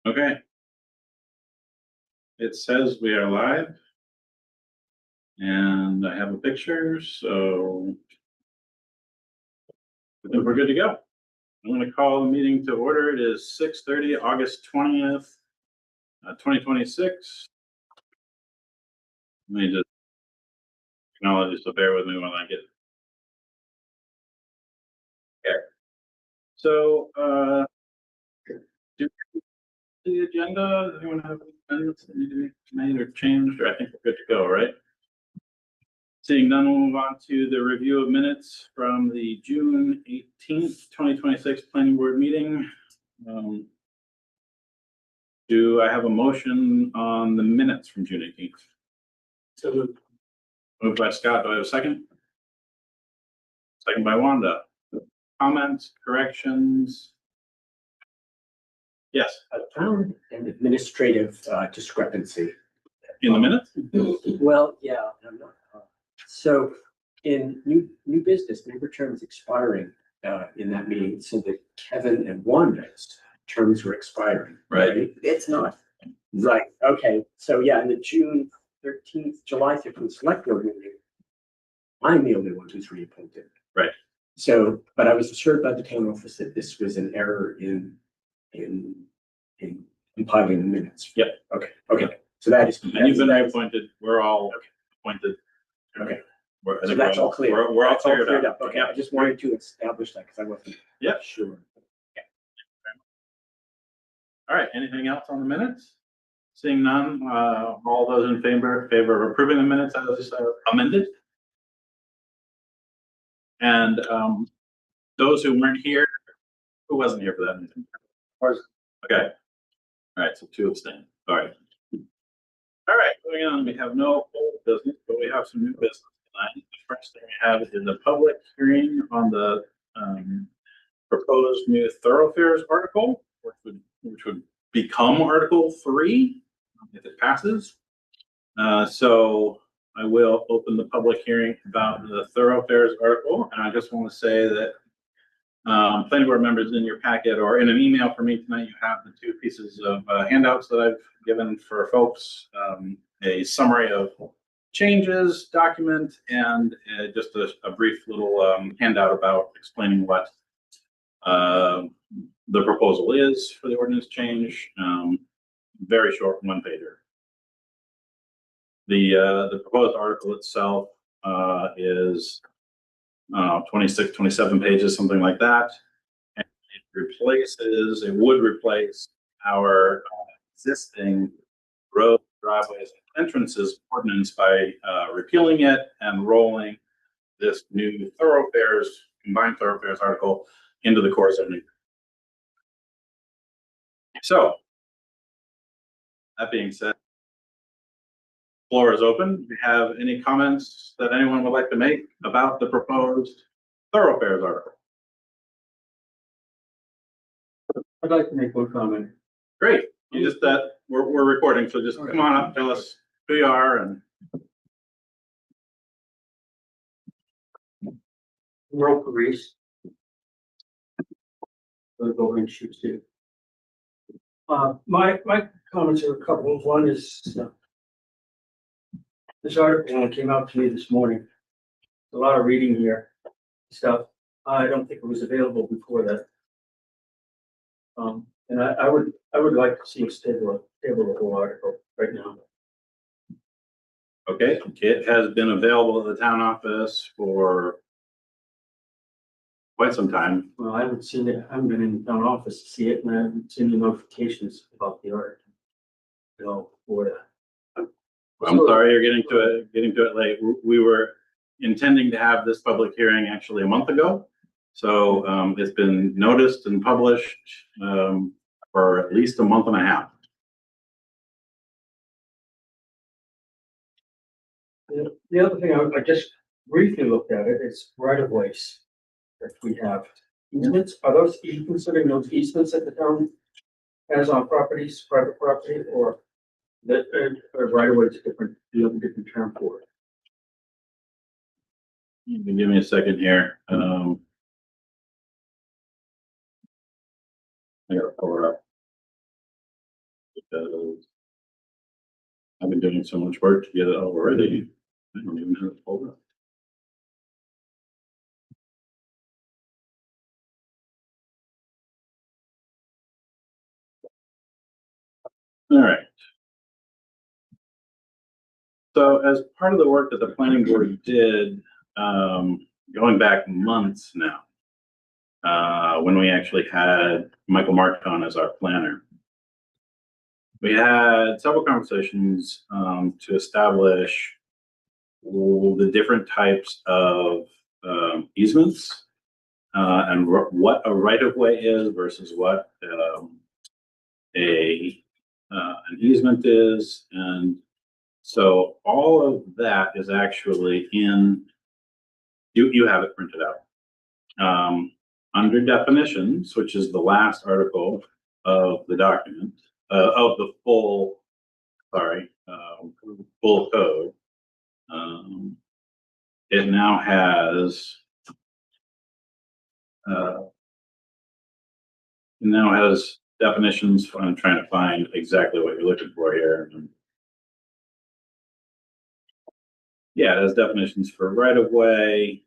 Okay, it says we are live and I have a picture, so I think we're good to go. I'm going to call the meeting to order. It is 6:30, August 20th, 2026. Let me just acknowledge this, so bear with me when I get here. So, do the agenda, does anyone have any amendments that need to be made or changed? Or I think we're good to go, right? Seeing none, we'll move on to the review of minutes from the June 18th, 2026 planning board meeting. Do I have a motion on the minutes from June 18th? So Moved by Scott. Do I have a second? Second by Wanda. Comments, corrections? Yes, I found an administrative discrepancy. in the minutes? Well, yeah, I'm not. So in new business, member terms expiring in that meeting, so that Kevin and Wanda's terms were expiring. Right. It's not. Right, okay, so yeah, in the June 13th, July 15th select board meeting, I'm the only one who's reappointed. Right. So, but I was assured by the town office that this was an error in compiling the minutes. Yep. Okay, so that is. And you've been reappointed. We're all appointed. Okay. I So think that's all clear. We're all That's all cleared up. Okay, I just wanted to establish that because I wasn't. Yep. Sure. All right, anything else on the minutes? Seeing none, all those in favor of approving the minutes as amended? And those who weren't here, who wasn't here for that meeting? Okay. All right, so 2 abstain. All right. All right, moving on, we have no old business, but we have some new business tonight. The first thing we have is a public hearing on the proposed new thoroughfares article, which would become Article 3 if it passes. So I will open the public hearing about the thoroughfares article, and I just want to say that planning board members, in your packet or in an email from me tonight, you have the 2 pieces of handouts that I've given for folks, a summary of changes document and just a brief little handout about explaining what the proposal is for the ordinance change. Very short 1-pager. The proposed article itself is 26, 27 pages, something like that. And it would replace our existing road, driveways, and entrances ordinance by repealing it and rolling this new combined thoroughfares article into the core zoning. So, that being said, floor is open. Do you have any comments that anyone would like to make about the proposed thoroughfares article? I'd like to make one comment. Great. You just we're recording, so just come on up, tell us who you are and. Roll Paris. We'll go and shoot too. My comments are a couple. One is this article came out to me this morning. A lot of reading here stuff. I don't think it was available before that. And I would like to see us table the whole article right now. Okay, it has been available at the town office for quite some time. Well, I haven't seen it. I haven't been in the town office to see it, and I haven't seen the notifications about the article. For that. I'm sorry you're getting to it late. We were intending to have this public hearing actually a month ago. So it's been noticed and published for at least a month and a half. The other thing, I just briefly looked at it, is right of ways that we have. Easements, are those, you considering those easements that the town has on properties, private property, or that right of way is different, you have a different term for it? You can give me a second here. I gotta pull it up. because I've been doing so much work to get it all ready. I don't even have it pulled up. All right. So as part of the work that the planning board did, going back months now, when we actually had Michael Marcon as our planner, we had several conversations to establish the different types of easements and what a right-of-way is versus what an easement is. And so all of that is actually in, you have it printed out. Under definitions, which is the last article of the document, of the full, full code. It now has definitions. I'm trying to find exactly what you're looking for here. Yeah, it has definitions for right-of-way,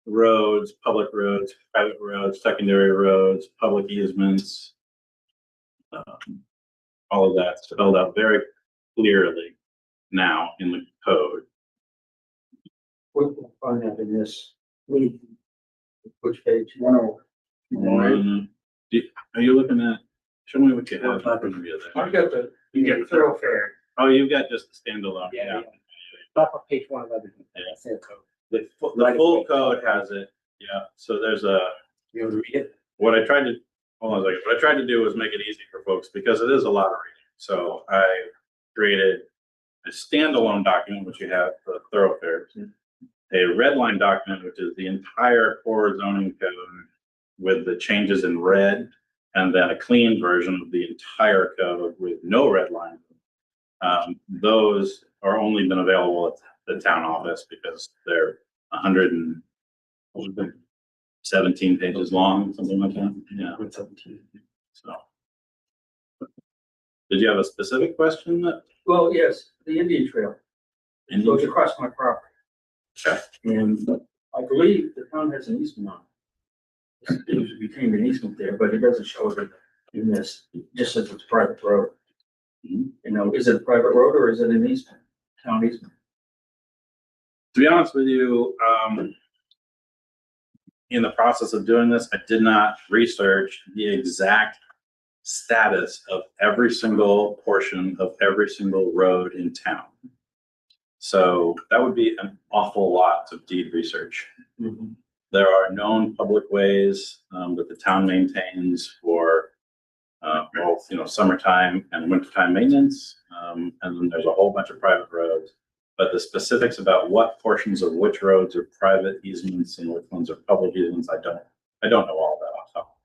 roads, public roads, private roads, secondary roads, public easements. All of that spelled out very clearly now in the code. We'll find that in this. Which page? Are you looking at, show me what you have in front of you there. I've got the, You get the thoroughfare. Oh, you've got just the standalone, yeah. Top of page 111. Yeah. Full code. The full code has it, yeah, so there's a, You want to read it? what I tried to, hold on a second, what I tried to do was make it easy for folks, because it is a lot of reading. So I created a standalone document, which you have for thoroughfares, a red line document, which is the entire core zoning code with the changes in red, and then a clean version of the entire code with no red line. Those are only been available at the town office because they're 117 pages long, something like that. Yeah. 117. So, did you have a specific question that? Well, yes, the Indian Trail. It goes across my property. Okay. And I believe the town has an easement on it. It became an easement there, but it doesn't show it in this, it just says it's a private road. Mhm. You know, is it a private road or is it an easement, town easement? To be honest with you, in the process of doing this, I did not research the exact status of every single portion of every single road in town. So that would be an awful lot of deed research. Mm-hmm. There are known public ways that the town maintains for both, summertime and wintertime maintenance. And then there's a whole bunch of private roads. But the specifics about what portions of which roads are private easements and which ones are public easements, I don't know all that off the top.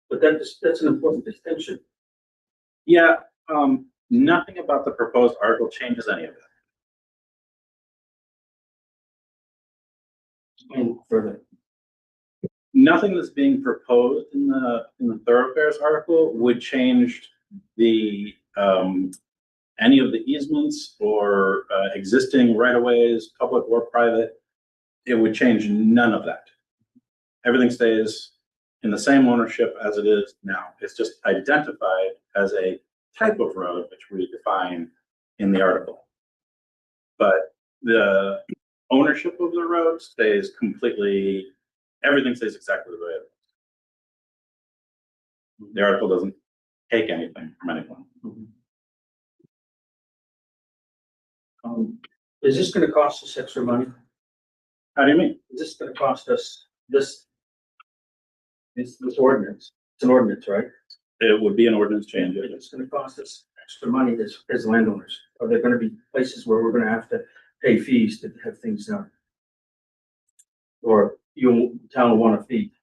But that's an important distinction. Yeah, nothing about the proposed article changes any of that. And further, Nothing that's being proposed in the thoroughfares article would change the any of the easements or existing right-of-ways, public or private. It would change none of that. Everything stays in the same ownership as it is now. It's just identified as a type of road, which we define in the article. But the ownership of the road stays completely, everything stays exactly the way it is. The article doesn't take anything from anyone. Is this gonna cost us extra money? How do you mean? Is this gonna cost us this ordinance? It's an ordinance, right? It would be an ordinance change. It's gonna cost us extra money as landowners. Are there gonna be places where we're gonna have to pay fees to have things done? Or town will want a fee?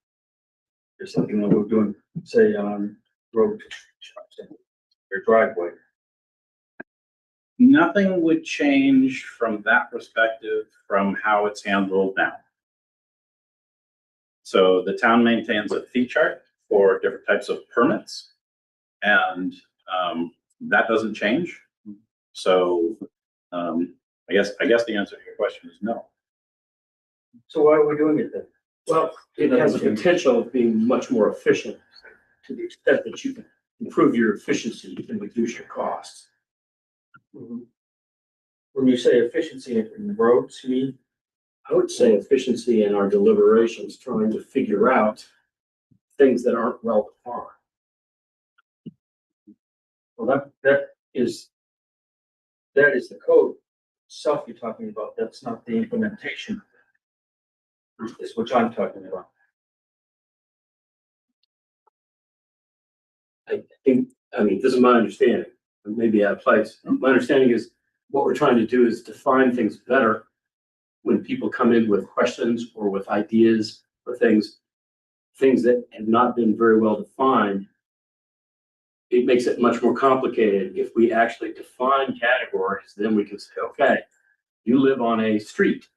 There's something that we're doing, say, on road or driveway. Nothing would change from that perspective from how it's handled now. So the town maintains a fee chart for different types of permits. And that doesn't change. So, I guess the answer to your question is no. So why are we doing it then? Well, it has a potential of being much more efficient to the extent that you can improve your efficiency, you can reduce your costs. Mhm. When you say efficiency in the roads, you mean? I would say efficiency in our deliberations, trying to figure out things that aren't well defined. Well, that is the code itself you're talking about. That's not the implementation. Is what I'm talking about. I think, I mean, this is my understanding, and maybe out of place. My understanding is what we're trying to do is define things better when people come in with questions or with ideas or things that have not been very well defined. It makes it much more complicated. If we actually define categories, then we can say, okay, you live on a street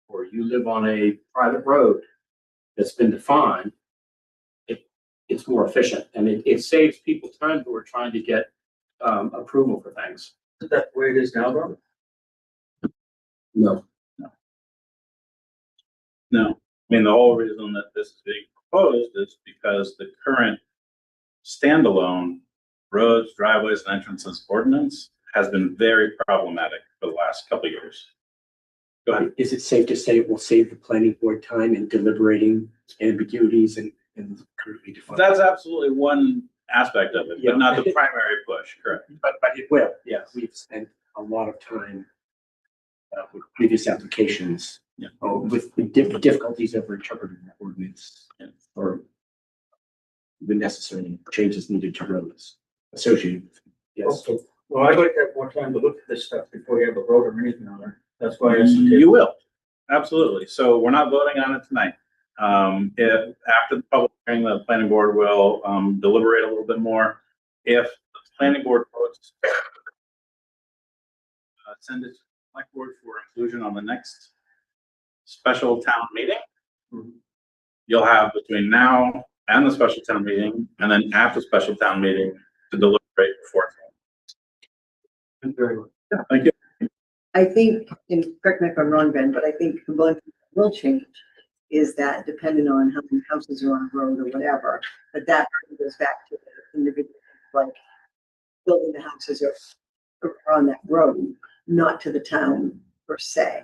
or you live on a private road that's been defined. It's more efficient and it saves people time who are trying to get approval for things. Is that the way it is now, though? No. No, I mean, the whole reason that this is being proposed is because the current standalone roads, driveways, and entrances ordinance has been very problematic for the last couple of years. Go ahead. Is it safe to say it will save the planning board time in deliberating ambiguities and currently defined? That's absolutely one aspect of it, Yeah. but not the primary push, correct? But it will, yes. We've spent a lot of time with previous applications. Yeah. With the difficulties of interpreting the ordinance. Yeah. Or the necessary changes needed to roads associated with it. Yes. Okay. Well, I'd like to have more time to look at this stuff before you have a vote or anything on it. That's why I asked you. You will, absolutely. So we're not voting on it tonight. If after the public hearing, the planning board will deliberate a little bit more. If the planning board votes, send it to the select board for inclusion on the next special town meeting. You'll have between now and the special town meeting, and then after special town meeting to deliberate before. Very well. Yeah, thank you. I think, and correct me if I'm wrong, Ben, but I think the one thing that will change is that depending on how many houses are on a road or whatever, but that goes back to the individual, like building the houses are on that road, not to the town per se.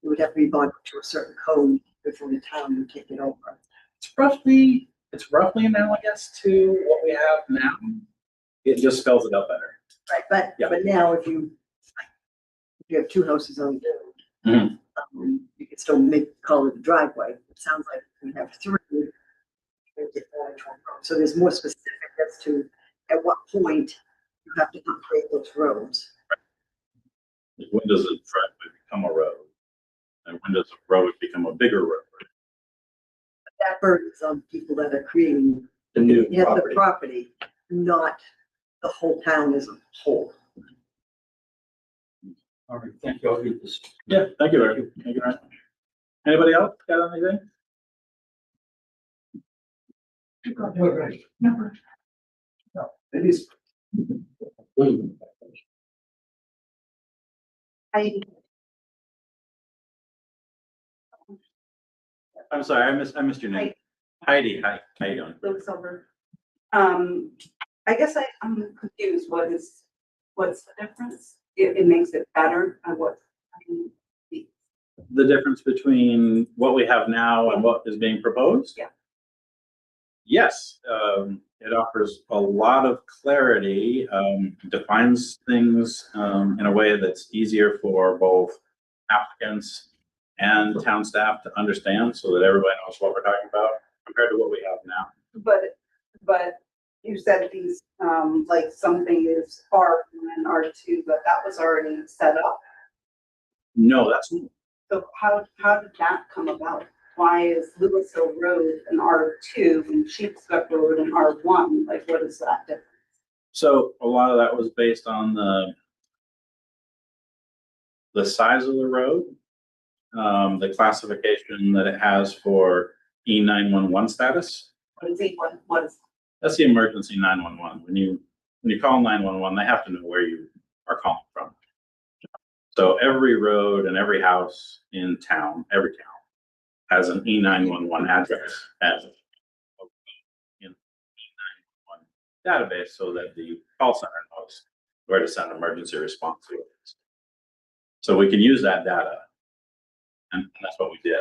It would have to be bought to a certain code before the town would take it over. It's roughly analogous to what we have now. It just spells it out better. Right, Yeah. but now if you have two houses on the road, you can still call it a driveway. It sounds like we have three. So there's more specific as to at what point you have to upgrade those roads. When does a driveway become a road? And when does a road become a bigger road? That burden is on people that are creating The new the property. property, not the whole town as a whole. All right, thank you. I'll read this. Yeah, thank you, Eric. Thank you very much. Anybody else got anything? It is. I'm sorry, I missed your name. Heidi, hi, how you doing? Live Silver. I guess I'm confused. What's the difference? It makes it better. The difference between what we have now and what is being proposed? Yeah. Yes, it offers a lot of clarity, defines things in a way that's easier for both applicants and town staff to understand so that everybody knows what we're talking about compared to what we have now. But you said these, like something is R1 and R2, but that was already set up. No, that's, So how did that come about? Why is Lewis Hill Road an R2 and Sheepscot Road an R1? Like, what is that difference? so a lot of that was based on the size of the road, the classification that it has for E911 status. What is E1? What is, That's the emergency 911. When you when you call 911, they have to know where you are calling from. So every road and every house in town, every town, has an E911 address as in E911 database, so that the call center knows where to send emergency response to. So we can use that data, and that's what we did.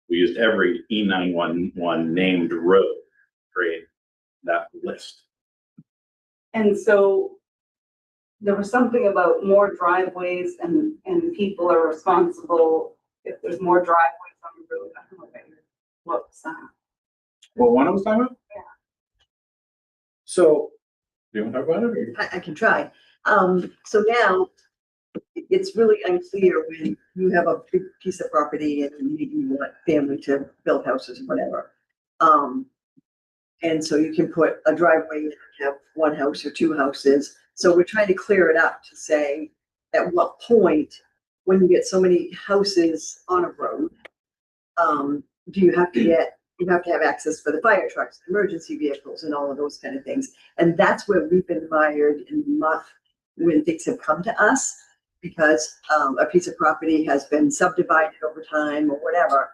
We used every E911 named road to create that list. And so there was something about more driveways and people are responsible if there's more driveways on the road. I don't know what was that? Well, one of us talking about? Yeah. So, Do you want to talk about it? Or? I can try. So now it's really unclear when you have a big piece of property and you want family to build houses or whatever. And so you can put a driveway, and have one house or two houses. So we're trying to clear it up to say, at what point, when you get so many houses on a road, do you have to have access for the fire trucks, emergency vehicles, and all of those kind of things. And that's where we've been mired in the muck when things have come to us, because a piece of property has been subdivided over time or whatever.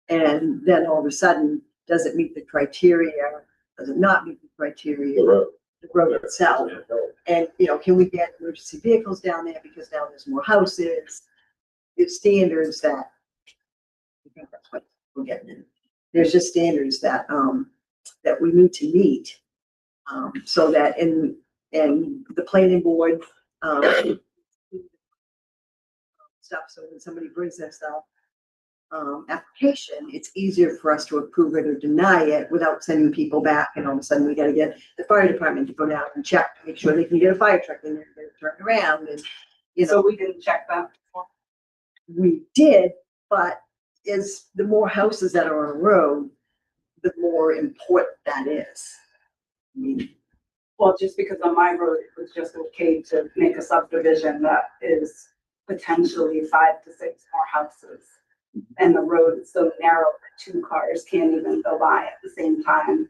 And then all of a sudden, does it meet the criteria? Does it not meet the criteria? The road itself. And, can we get emergency vehicles down there because now there's more houses? There's standards that, I think that's what we're getting in. There's just standards that, that we need to meet. So that in the planning board, stuff, so when somebody brings that stuff, application, it's easier for us to approve it or deny it without sending people back, and all of a sudden we gotta get the fire department to go down and check to make sure they can get a fire truck in there, and turn around, and, So we didn't check that before. we did, but is the more houses that are on a road, the more important that is. I mean, Well, just because on my road, it was just okay to make a subdivision that is potentially 5 to 6 more houses. And the road is so narrow that 2 cars can't even go by at the same time.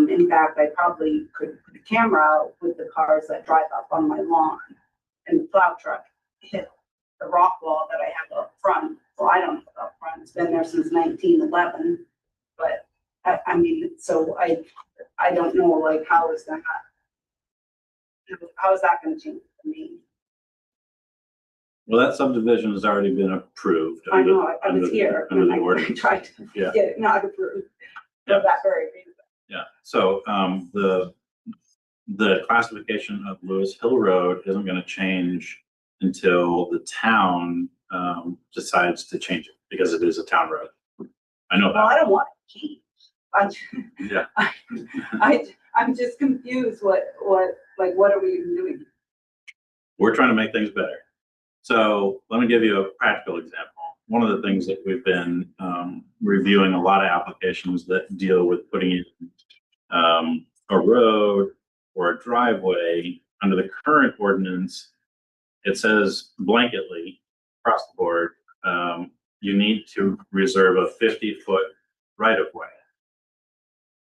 In fact, I probably could put a camera out with the cars that drive up on my lawn, and the plow truck hit the rock wall that I have up front. Well, I don't have it up front. It's been there since 1911. But I mean, so I don't know, like, how is that going to change for me? Well, that subdivision has already been approved. I know, I was here Under and the I ordinance. tried to Yeah. get it not approved Yeah. for that very reason. Yeah, so, the classification of Lewis Hill Road isn't gonna change until the town, decides to change it, because it is a town road. I know Well, that, I don't want to change. yeah. I'm just confused what are we even doing? We're trying to make things better. So let me give you a practical example. One of the things that we've been reviewing a lot of applications that deal with putting in a road or a driveway. Under the current ordinance, it says blanketly across the board, you need to reserve a 50-foot right-of-way.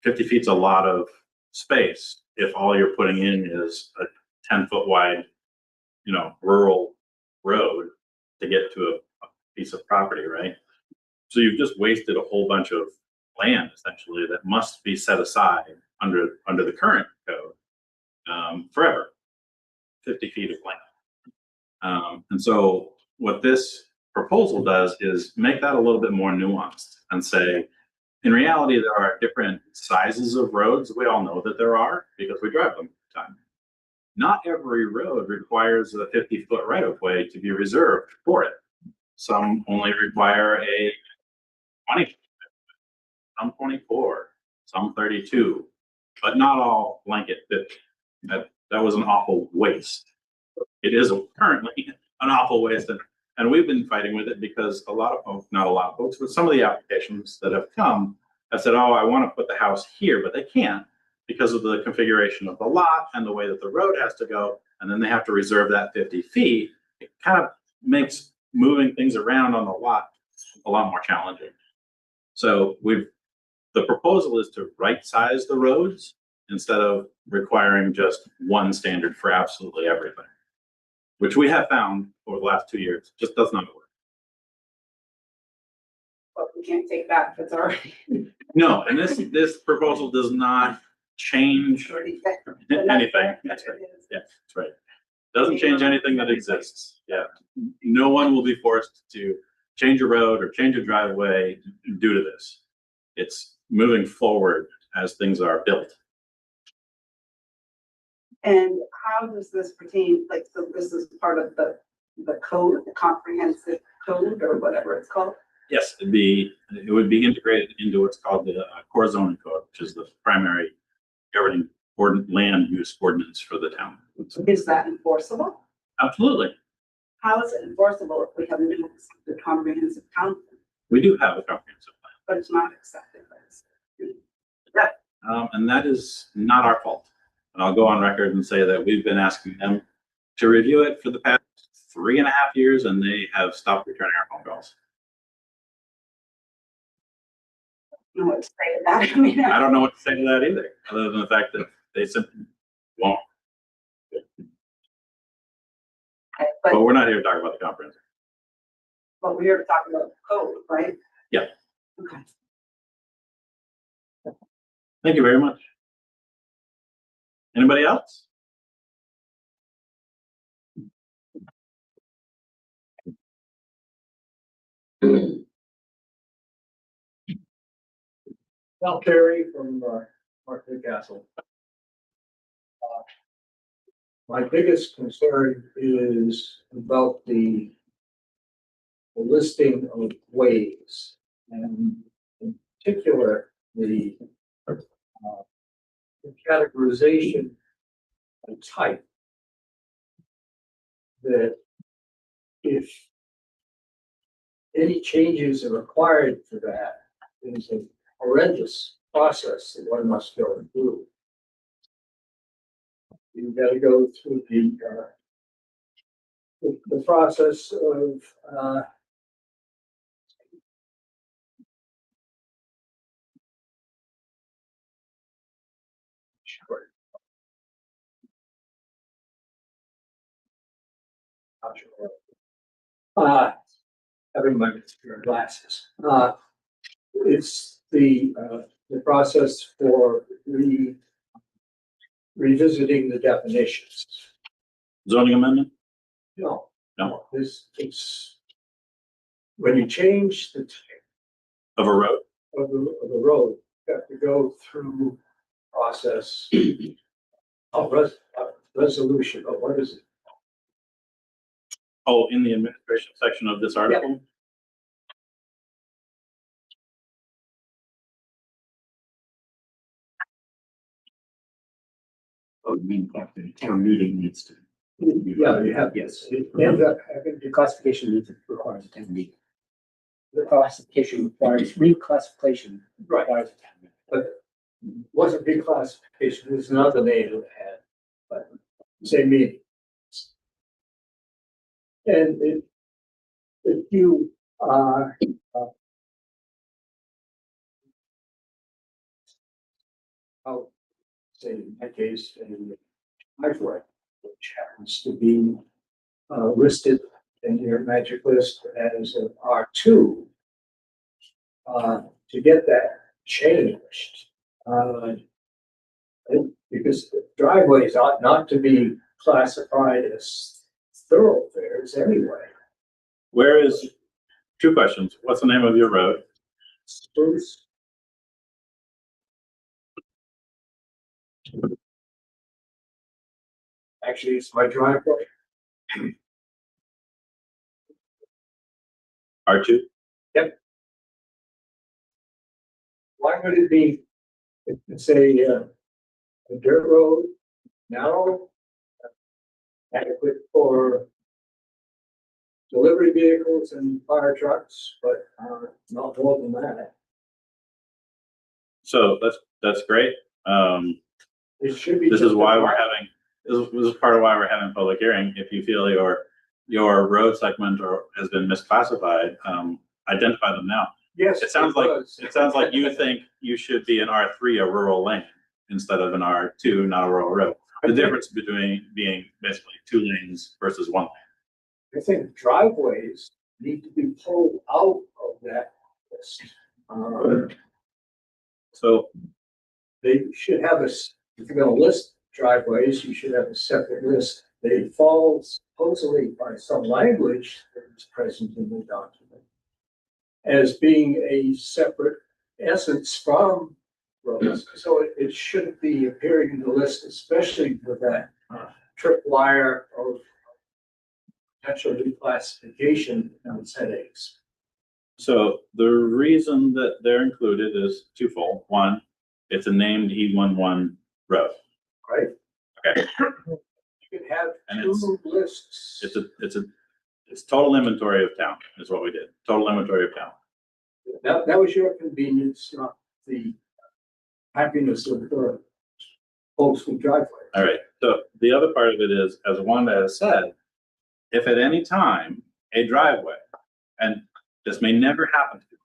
50 feet's a lot of space if all you're putting in is a 10-foot wide, rural road to get to a piece of property, right? So you've just wasted a whole bunch of land essentially that must be set aside under the current code forever. 50 feet of land. And so what this proposal does is make that a little bit more nuanced and say, in reality, there are different sizes of roads. We all know that there are because we drive them all the time. Not every road requires a 50-foot right-of-way to be reserved for it. Some only require a 20, some 24, some 32, but not all blanket 50. That was an awful waste. It is currently an awful waste, and we've been fighting with it because a lot of folks, not a lot of folks, but some of the applications that have come have said, oh, I want to put the house here, but they can't because of the configuration of the lot and the way that the road has to go, and then they have to reserve that 50 feet. It kind of makes moving things around on the lot a lot more challenging. So the proposal is to right size the roads instead of requiring just one standard for absolutely everything, which we have found over the last 2 years, just does not work. But we can't take back if it's already. No, and this proposal does not change anything. That's right. Yeah, that's right. Doesn't change anything that exists. Yeah. No one will be forced to change a road or change a driveway due to this. It's moving forward as things are built. And how does this pertain, like, so this is part of the code, the comprehensive code or whatever it's called? Yes, it would be integrated into what's called the core zoning code, which is the primary governing land use ordinance for the town. Is that enforceable? Absolutely. How is it enforceable if we have no accepted comprehensive town, plan, We do have a comprehensive but it's not accepted by the state? plan. And that is not our fault. And I'll go on record and say that we've been asking them to review it for the past 3.5 years, and they have stopped returning our phone calls. I don't know what to say to that. I mean, I don't know what to say to that either, other than the fact that they simply won't. But we're not here to talk about the comprehensive. but we're here to talk about the code, right? Yeah. Okay. Thank you very much. Anybody else? Al Terry from Market Castle. My biggest concern is about the listing of ways, and in particular, the categorization and type. That if any changes are required for that, there's a horrendous process that one must go through. You've got to go through the process of not sure. Having my glasses. It's the process for revisiting the definitions. Zoning amendment? No. No. It's when you change the type Of a road? of the road, you have to go through process of resolution, but what is it? Oh, in the administration section of this article? Oh, you mean after the town meeting needs to. Yeah, you have, Yes. it ends up having The classification requires a town meeting. The classification reclassification Right. requires a town meeting. but wasn't reclassification, there's another name it had, but same meaning. And if you are, I'll say in my case, a driveway, which happens to be listed in your magic list as an R2, to get that changed, because driveways ought not to be classified as thoroughfares anyway. Where is, 2 questions. What's the name of your road? Spruce. Actually, it's my driveway. R2? Why would it be, it's a dirt road, narrow, adequate for delivery vehicles and fire trucks, but not more than that. So that's great. It should be. This is why we're having, this is part of why we're having a public hearing. If you feel your road segment has been misclassified, identify them now. Yes. It sounds like you think you should be an R3, a rural lane, instead of an R2, not a rural road. The difference between being basically 2 lanes versus 1 lane. I think driveways need to be pulled out of that list. So They should have if you're gonna list driveways, you should have a separate list. They fall supposedly by some language that is present in the document as being a separate essence from roads. So it shouldn't be appearing in the list, especially with that tripwire of potential reclassification and its headaches. So the reason that they're included is twofold. One, it's a named E11 road. Right? Okay. You can have And two lists. It's total inventory of town is what we did. Total inventory of town. That was your convenience, not the happiness of the folks with driveways. All right. So the other part of it is, as Wanda has said, if at any time a driveway, and this may never happen to you,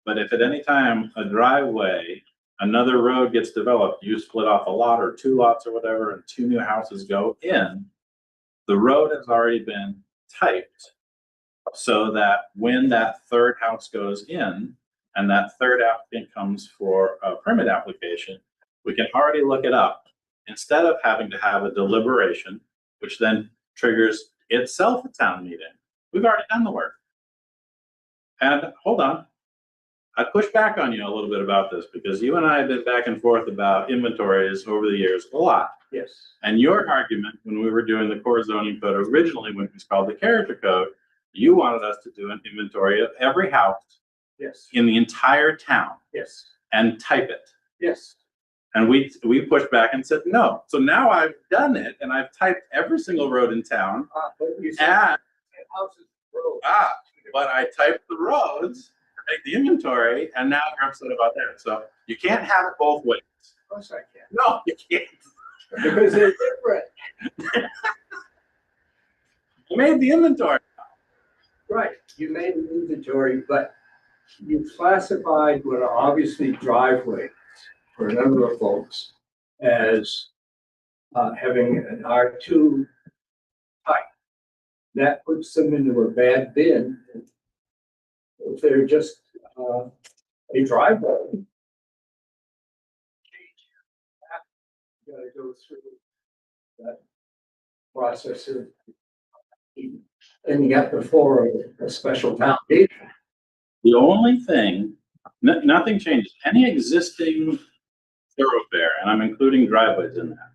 but if at any time a driveway, another road gets developed, you split off a lot or 2 lots or whatever, and 2 new houses go in, the road has already been typed so that when that 3rd house goes in and that 3rd applicant comes for a permit application, we can already look it up instead of having to have a deliberation, which then triggers itself a town meeting. We've already done the work. And hold on, I pushed back on you a little bit about this because you and I have been back and forth about inventories over the years a lot. Yes. And your argument when we were doing the core zoning code originally, when it was called the character code, you wanted us to do an inventory of every house Yes. in the entire town Yes. and type it. Yes. And we pushed back and said, no. So now I've done it and I've typed every single road in town. But you said And, houses, roads. but I typed the roads to make the inventory and now you're upset about that. So you can't have it both ways. Of course I can. No, you can't. Because they're different. You made the inventory. Right, you made an inventory, but you classified what are obviously driveways for a number of folks as having an R2 type. That puts them into a bad bin. If they're just a driveway. You gotta go through that process of ending up before a special town meeting. The only thing, nothing changes. Any existing thoroughfare, and I'm including driveways in that.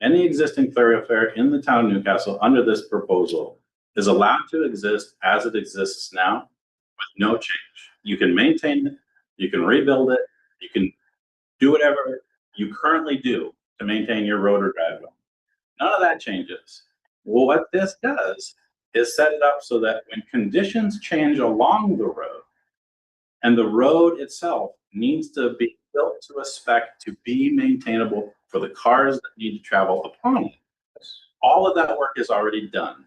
Any existing thoroughfare in the town of Newcastle under this proposal is allowed to exist as it exists now with no change. You can maintain it, you can rebuild it, you can do whatever you currently do to maintain your road or driveway. None of that changes. Well, what this does is set it up so that when conditions change along the road, and the road itself needs to be built to a spec to be maintainable for the cars that need to travel upon it, all of that work is already done.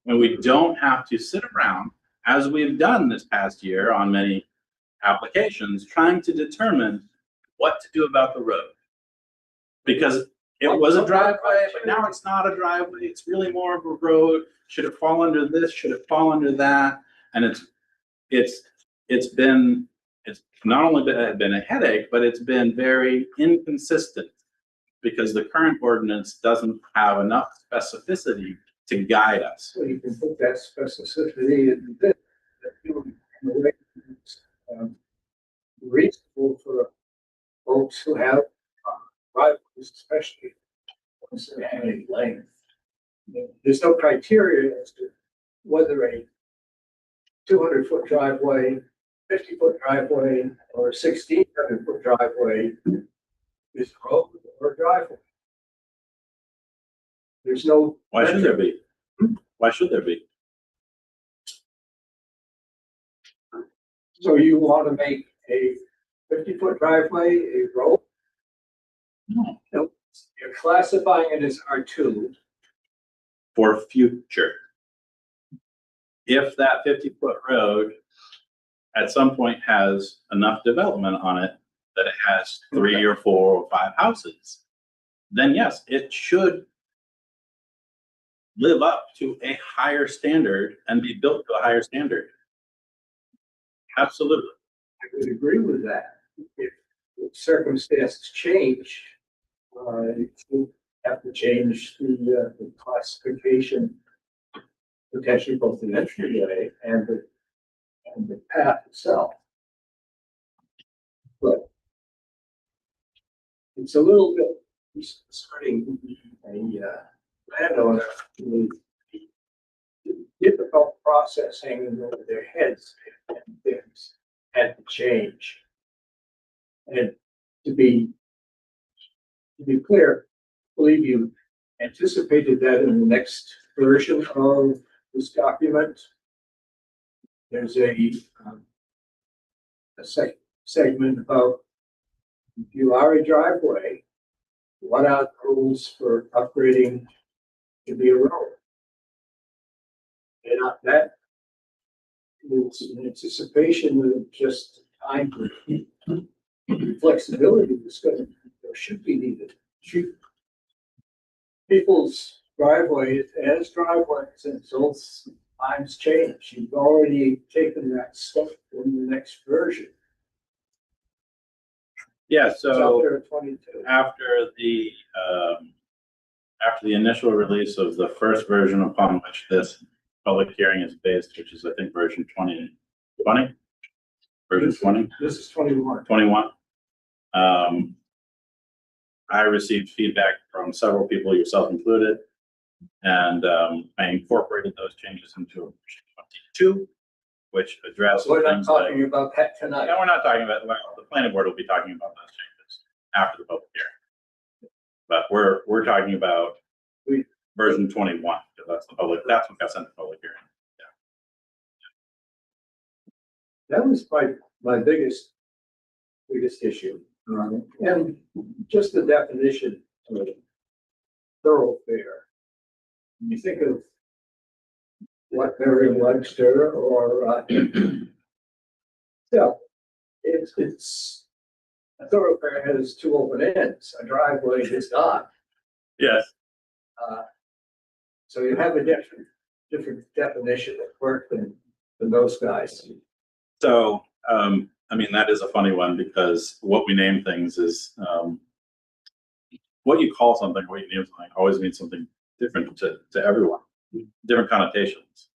And we don't have to sit around, as we've done this past year on many applications, trying to determine what to do about the road. Because it was a driveway, but now it's not a driveway. It's really more of a road. Should it fall under this? Should it fall under that? And it's not only been a headache, but it's been very inconsistent because the current ordinance doesn't have enough specificity to guide us. So you can put that specificity in this, that you, in a way, reasonable for folks who have driveways, especially ones that have any length. There's no criteria as to whether a 200-foot driveway, 50-foot driveway, or a 1,600-foot driveway is a road or a driveway. There's no. Why should there be? Why should there be? So you want to make a 50-foot driveway a road? No. Nope. You're classifying it as R2. For future. If that 50-foot road at some point has enough development on it that it has 3 or 4 or 5 houses, then yes, it should live up to a higher standard and be built to a higher standard. Absolutely. I would agree with that. If circumstances change, you have to change the classification, potentially both the entryway and the path itself. But it's a little bit starting a landowner with difficult process hanging over their heads and things had to change. And to be clear, I believe you anticipated that in the next version of this document. There's a segment about if you are a driveway, what are the rules for upgrading to be a road? And not that is an anticipation of just time flexibility that's going or should be needed. People's driveways as driveways until times change. You've already taken that step in the next version. Yeah, It's out so there at 22. after the initial release of the first version upon which this public hearing is based, which is I think version 2020, version 20. This is 21. 21. I received feedback from several people, yourself included, and I incorporated those changes into version 22, which addressed We're not things like. talking about that tonight. No, we're not talking about, well, the planning board will be talking about those changes after the public hearing. But we're talking about version 21, because that's what got sent to public hearing. That was my biggest issue. And just the definition of thoroughfare. When you think of what Merriam-Webster or yeah, it's a thoroughfare has 2 open ends. A driveway does not. Yes. So you have a different definition at work than those guys. So, I mean, that is a funny one because what we name things is, what you call something, what you name something always means something different to everyone, different connotations.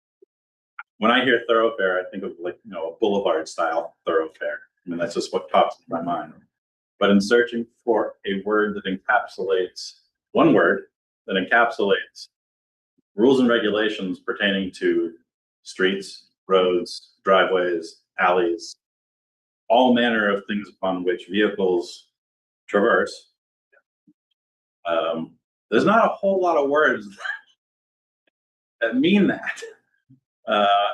When I hear thoroughfare, I think of like, a boulevard style thoroughfare. I mean, that's just what pops in my mind. But in searching for a word that encapsulates, one word that encapsulates rules and regulations pertaining to streets, roads, driveways, alleys, all manner of things upon which vehicles traverse. There's not a whole lot of words that mean that.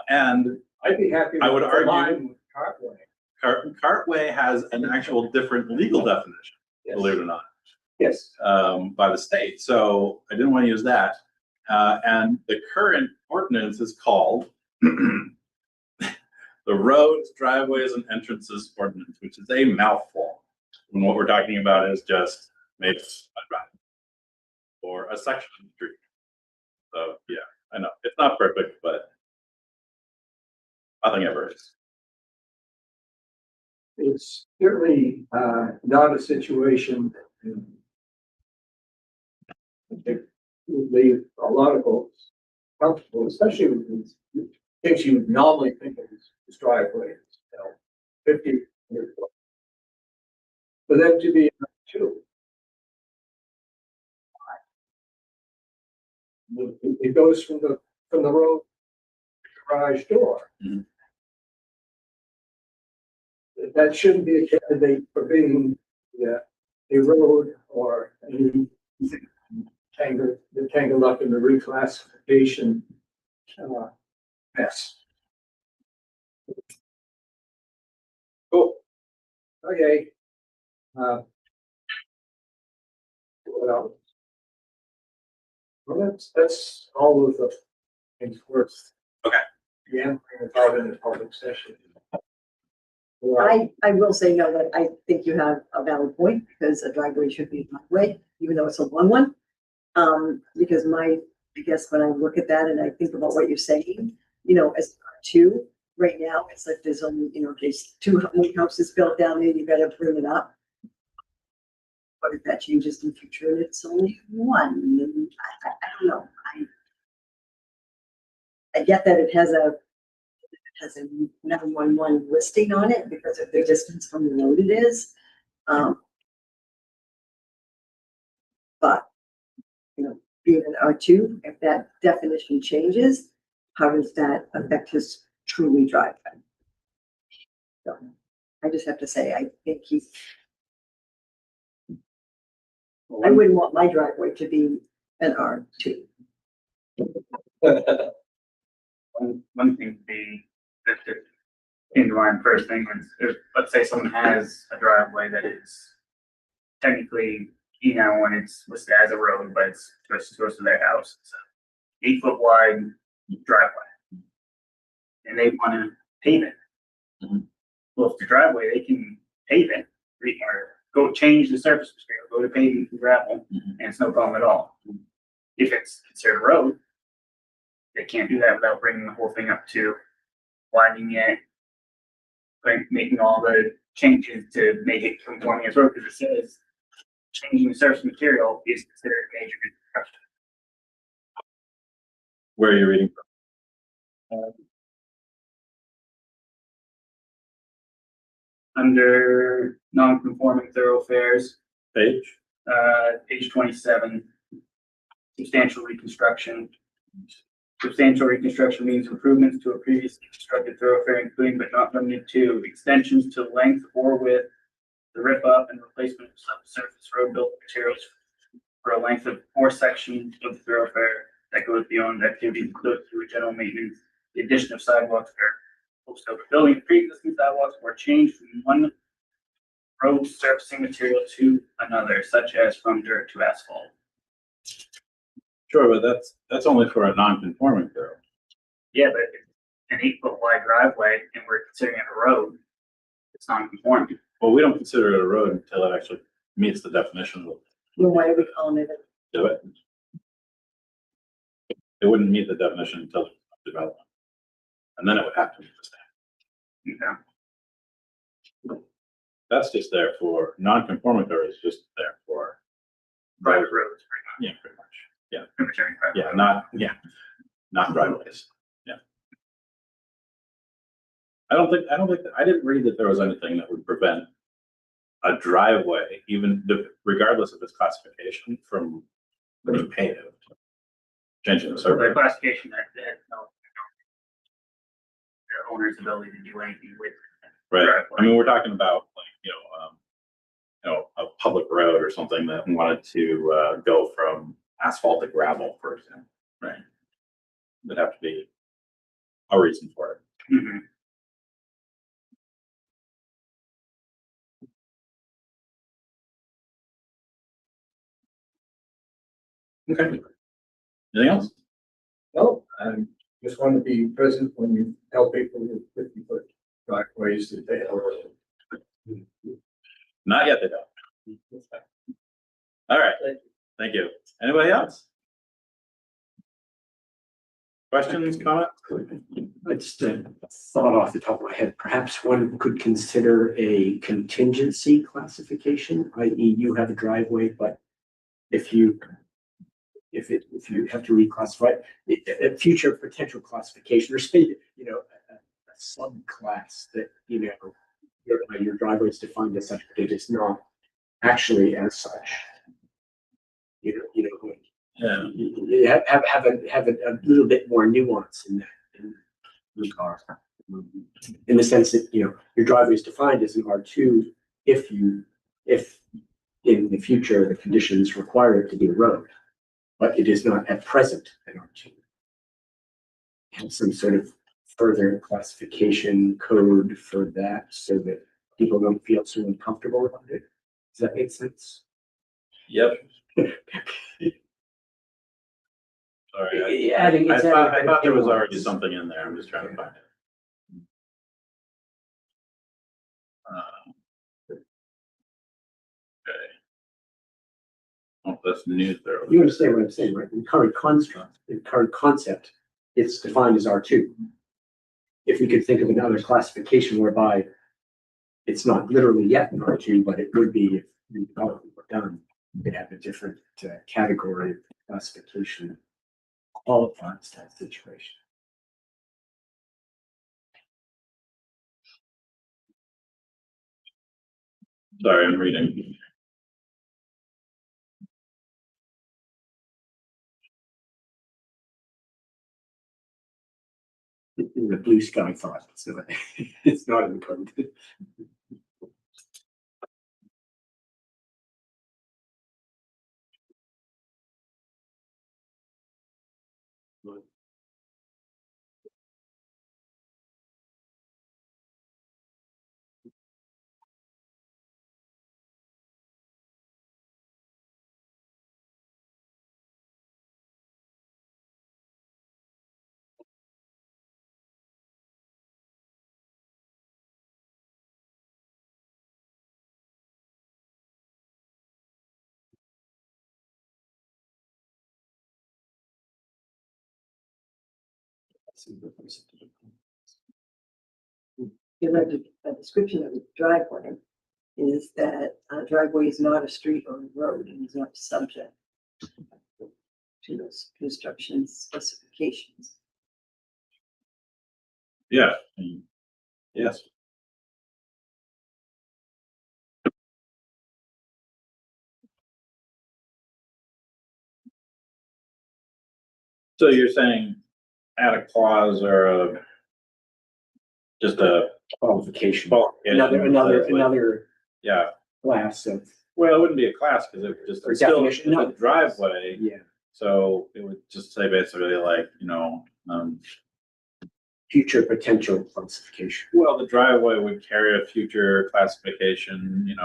And I'd be happy. I would with argue- line with Cartway. cartway has an actual different legal definition, believe it or not, Yes. by the state. So I didn't want to use that. And the current ordinance is called the Roads, Driveways, and Entrances Ordinance, which is a mouthful. And what we're talking about is just maybe a drive or a section of the street. So yeah, I know it's not perfect, but nothing ever is. It's certainly not a situation that I think would leave a lot of folks comfortable, especially with these things you would normally think of as driveways, 50 years ago. For them to be two. It goes from the road to the garage door. Mhm. That shouldn't be a candidate for being a road or any tangled up in the reclassification mess. Cool. Okay. What else? Well, that's all of the things worth. Okay. Yeah, about in the public session. I will say no, that I think you have a valid point, because a driveway should be a driveway, even though it's a long one. Because I guess when I look at that and I think about what you're saying, as two, right now, it's like there's only, there's two houses built down there, you gotta bring it up. But if that changes in the future and it's only one, then I don't know, I get that it has a 911 listing on it because of the distance from the road it is. But, being an R2, if that definition changes, how does that affect his truly driveway? So I just have to say, I think I wouldn't want my driveway to be an R2. One thing would be that came to mind first thing was if, let's say someone has a driveway that is technically, when it's listed as a road, but it's just goes to their house. It's a 8 foot wide driveway. And they want to pave it. Well, if the driveway, they can pave it or go change the surface material, go to paving and gravel, and it's no problem at all. If it's considered a road, they can't do that without bringing the whole thing up to widening it, making all the changes to make it conforming as road, because it says changing the surface material is considered major construction. Where are you reading from? Under non-conforming thoroughfares, Page? page 27, substantial reconstruction. Substantial reconstruction means improvements to a previously constructed thoroughfare, including but not limited to extensions to length or width, the rip up and replacement of subsurface road built materials for a length of 4 sections of the thoroughfare that goes beyond activities included through general maintenance, the addition of sidewalks or post over building pre-existing sidewalks, or change from one road surfacing material to another, such as from dirt to asphalt. Sure, but that's only for a non-conforming thoroughfare. Yeah, but if it's an 8 foot wide driveway and we're considering it a road, it's non-conforming. Well, we don't consider it a road until it actually meets the definition of Then why are we calling it? do it. It wouldn't meet the definition until it's development. And then it would have to meet the standard. Okay. That's just there for non-conforming thoroughfare is just there for Private roads, yeah, pretty much. Yeah. pretty much. Yeah, not driveways. Yeah. I don't think I didn't read that there was anything that would prevent a driveway, even regardless of its classification, from being paved. Changing the So the survey. classification that no the owner's ability to do anything with. Right. driveway. I mean, we're talking about like, a public road or something that wanted to go from asphalt to gravel, for example, right? There'd have to be a reason for it. Mhm. Okay. Anything else? No, I just want to be present when you tell people with 50-foot driveways that they have. Not yet, they don't. All right, thank you. Anybody else? Questions, comments? I just thought off the top of my head, perhaps one could consider a contingency classification, i.e. you have a driveway, but if you have to reclassify a future potential classification or space, a subclass that, your driveway is defined as such, but it is not actually as such. Yeah. You have a little bit more nuance in that. In the sense that, your driveway is defined as an R2 if in the future, the conditions require it to be a road, but it is not at present an R2. And some sort of further classification code for that so that people don't feel so uncomfortable about it. Does that make sense? Yep. Sorry, Adding, I thought there was already something in there. I'm just trying to find it. that's new there. You understand what I'm saying, right? In current construct, in current concept, it's defined as R2. If we could think of another classification whereby it's not literally yet an R2, but it would be if the development were done, we'd have a different category of classification qualifies that situation. Sorry, I'm reading. In the blue sky thought, so it's not in the code. You know, a description of a driveway is that a driveway is not a street or a road and is not subject to those construction specifications. Yeah. Yes. So you're saying add a clause or just a Qualification. qualification that says, like, Another yeah, class of, well, it wouldn't be a class because it would just, Or it's still definition, no. a driveway. yeah, So it would just say basically like, future potential classification. well, the driveway would carry a future classification,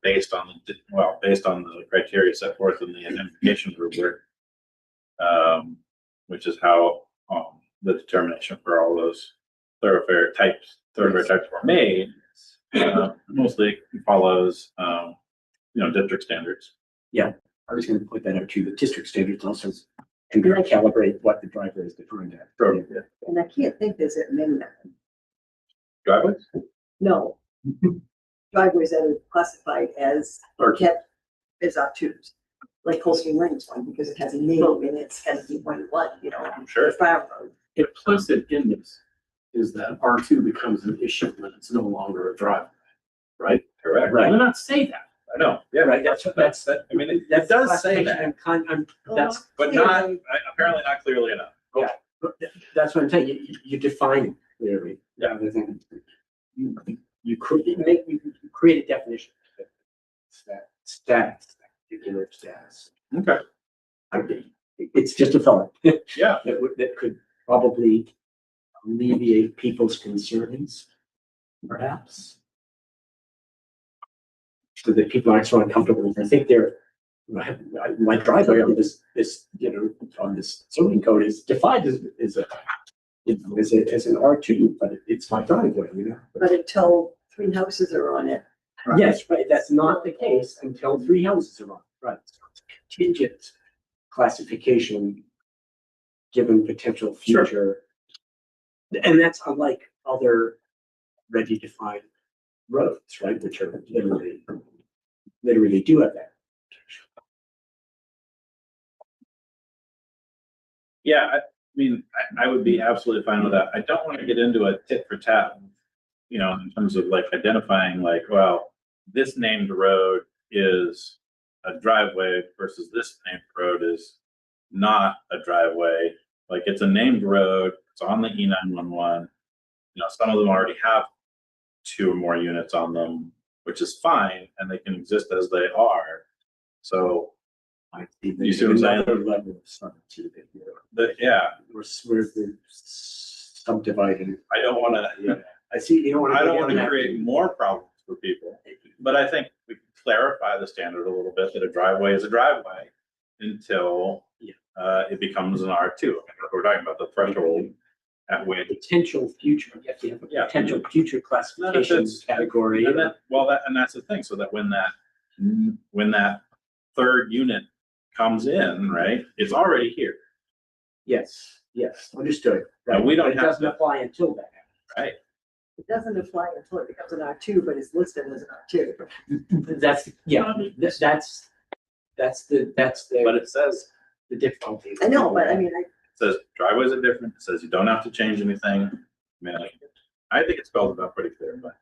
based on based on the criteria set forth in the identification rubric. Which is how, the determination for all those thoroughfare types were made. Mostly follows, district standards. I was gonna put that out too. The district standards also can calibrate what the driveway is defined at. Sure. Yeah. And I can't think there's that many of them. Driveways? No. Driveways that are classified as, or kept as R2s, like Coastal Lane's one, because it has a name and it's has a point one, I'm sure. Farm Road. Implicit in this is that R2 becomes an issue when it's no longer a driveway, right? Correct. Right. Why not say that? I know, yeah. Right, that's, That, I mean, it does say that, That's, but not, apparently not clearly enough. that's what I'm saying. You define it clearly, rather than you create a definition. It's that status, that particular status. Okay. It's just a thought. Yeah. That could probably alleviate people's concerns, perhaps. So that people aren't so uncomfortable. I think my driveway on this, on this zoning code is defined as an R2, but it's my driveway, But until 3 houses are on it, Yes, right, that's not the case until 3 houses are on, right? So it's a contingent classification given potential future. And that's unlike other ready defined roads, right, which are literally do have that. Yeah, I mean, I would be absolutely fine with that. I don't want to get into a tit for tat, in terms of like identifying like, well, this named road is a driveway versus this named road is not a driveway. Like it's a named road, it's on the E911. Some of them already have 2 or more units on them, which is fine, and they can exist as they are. So you see what I'm saying? Another level of subtlety that, yeah, we're subdividing. I don't want to. I see, you don't want to. I don't want to create more problems for people, but I think we can clarify the standard a little bit that a driveway is a driveway until it becomes an R2. I mean, we're talking about the threshold at which Potential future, you have to have a potential future classification Benefits. category. and that's the thing. So that when that 3rd unit comes in, right, it's already here, Yes, understood. And we don't But it have doesn't to- apply until that. right? It doesn't apply until it becomes an R2, but it's listed as an R2. That's, yeah, that's the, But it says, the difficulty. I know, but I mean, it says driveways are different, it says you don't have to change anything. I mean, I think it spells it out pretty clear, but.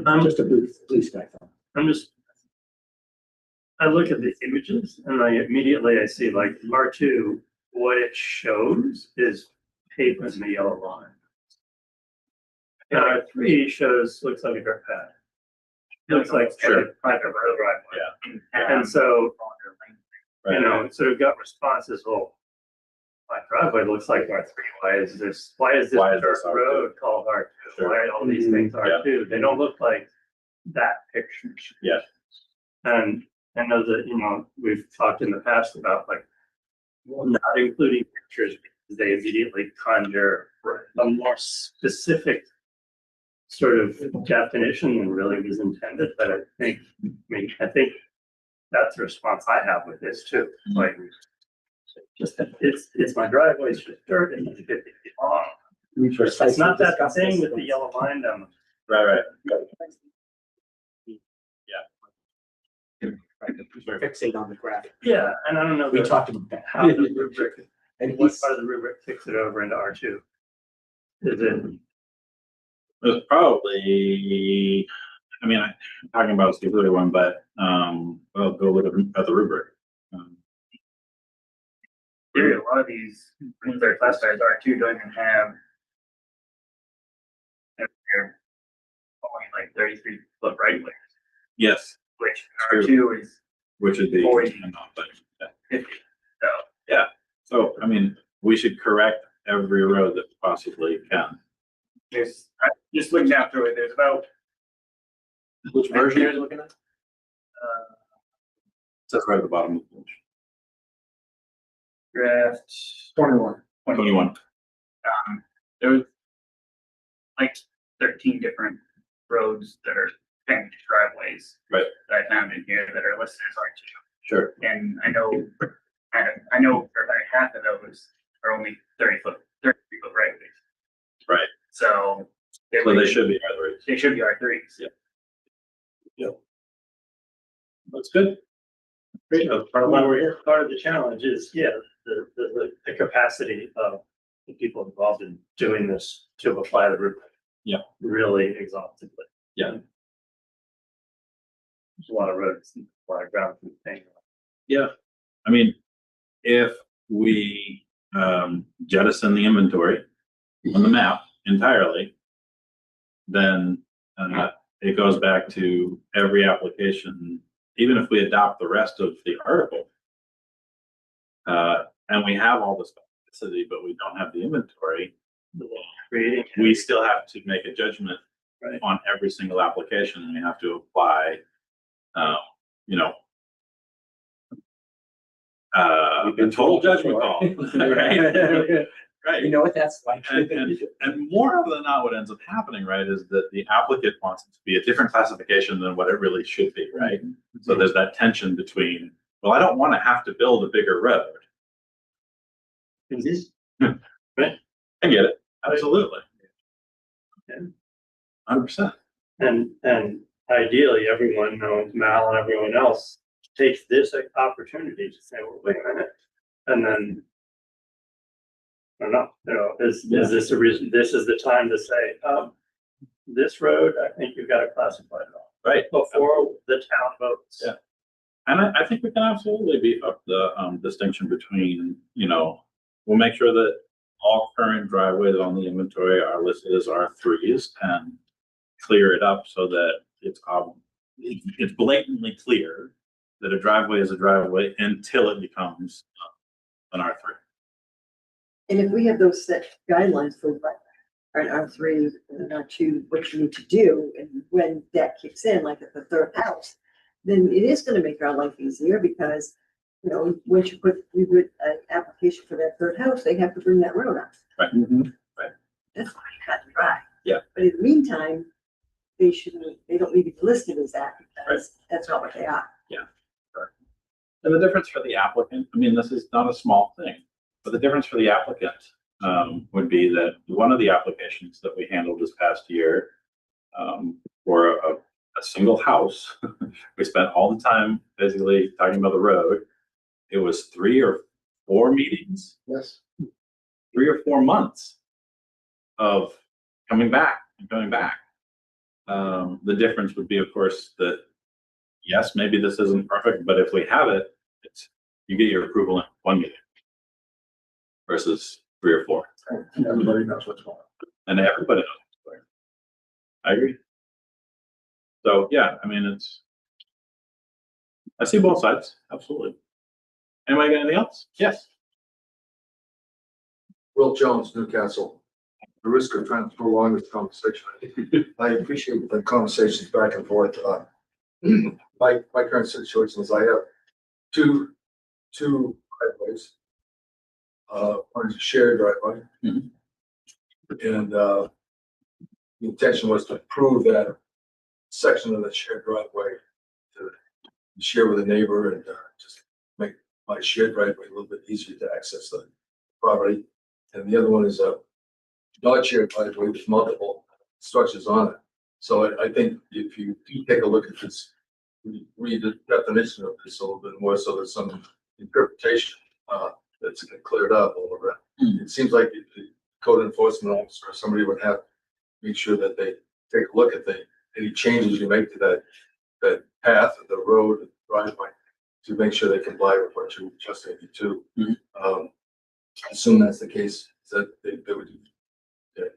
I'm Just a blue sky thought. I'm just. I look at the images and I see like R2, what it shows is pavement in the yellow line. And R3 looks like a dirt path. Looks like Sure. a private road driveway. Yeah. And so, Right. you know, sort of gut responses, well, my driveway looks like R3. Why is this Why is dirt this R2? road called R2? Sure. Why are all these things R2? They don't look like that picture. Yeah. And I know that, you know, we've talked in the past about like not including pictures because they immediately conjure a more specific sort of definition than really was intended. But I think that's the response I have with this too. Like, just it's my driveway, it's just dirt and it's 50 feet long. It's not that thing with the yellow line down. Right. Fixate on the graphic. Yeah, and I don't know We that- talked about that. how the rubric, And what he's, part of the rubric kicks it over into R2? Is it, It's probably, I mean, I'm talking about a specific one, but, well, go look at the rubric. There are a lot of these, when they're classified as R2, don't even have. They're only like 33-foot right ways, Yes, which True. R2 is which would be. 40. But, yeah. 50. So, I mean, we should correct every road that we possibly can. I just looked after it, there's about, Which version are you looking at? It says right at the bottom of the page. draft 21. 21. There was like 13 different roads that are paved driveways. Right. That I found in here that are listed as R2. Sure. And I know for about half of those are only 33 foot right ways. Right. So. So they should be R3s. They should be R3s. Yeah. That's good. you know, part of the challenge is, the capacity of the people involved in doing this to apply the rubric. Yeah. Really exhaustively. Yeah. There's a lot of roads, and a lot of ground to thing. Yeah. I mean, if we jettison the inventory on the map entirely, then it goes back to every application, even if we adopt the rest of the article. And we have all the specificity, but we don't have the inventory, Creating. we still have to make a judgment Right. on every single application, and we have to apply, you know, a total judgment call, right? Right. You know what that's like. And more often than not, what ends up happening, right, is that the applicant wants it to be a different classification than what it really should be, right? So there's that tension between, well, I don't want to have to build a bigger road. Right? I get it, absolutely. Yeah. 100%. And ideally, everyone knows, Mal and everyone else takes this opportunity to say, well, wait a minute. And then, I don't know, is this a reason, this is the time to say, this road, I think you've got to classify it all Right. before the town votes. Yeah. And I think we can absolutely beef up the distinction between, you know, we'll make sure that all current driveways on the inventory are listed as R3s and clear it up so that it's blatantly clear that a driveway is a driveway until it becomes an R3. And if we have those set guidelines for what are an R3 and an R2, what you need to do, and when that kicks in, like at the third house, then it is gonna make our life easier because, you know, once you put an application for that third house, they have to bring that road up. Right. Mhm. That's why you got to try. Yeah. But in the meantime, they shouldn't, they don't need to be listed as that because that's not what they are. And the difference for the applicant, I mean, this is not a small thing, but the difference for the applicant would be that one of the applications that we handled this past year for a single house, we spent all the time basically talking about the road. It was 3 or 4 meetings, Yes. 3 or 4 months of coming back and coming back. The difference would be, of course, that yes, maybe this isn't perfect, but if we have it, it's, you get your approval in 1 meeting versus 3 or 4. And everybody knows what's going on. And everybody knows what's going on. I agree. So, yeah, I mean, I see both sides, absolutely. Anybody got anything else? Yes. Will Jones, Newcastle. At the risk of trying to prolong this conversation, I appreciate the conversations back and forth. My current situation is I have two driveways. One is a shared driveway. Mhm. And the intention was to improve that section of the shared driveway to share with a neighbor and just make my shared driveway a little bit easier to access the property. And the other one is a not shared driveway with multiple structures on it. So I think if you do take a look at this, read the definition of this a little bit more, so there's some interpretation that's cleared up a little bit. It seems like the code enforcement officer or somebody would have to make sure that they take a look at any changes you make to that path of the road, the driveway, to make sure they comply with what you're adjusting it to. I assume that's the case, that they would do. Yeah.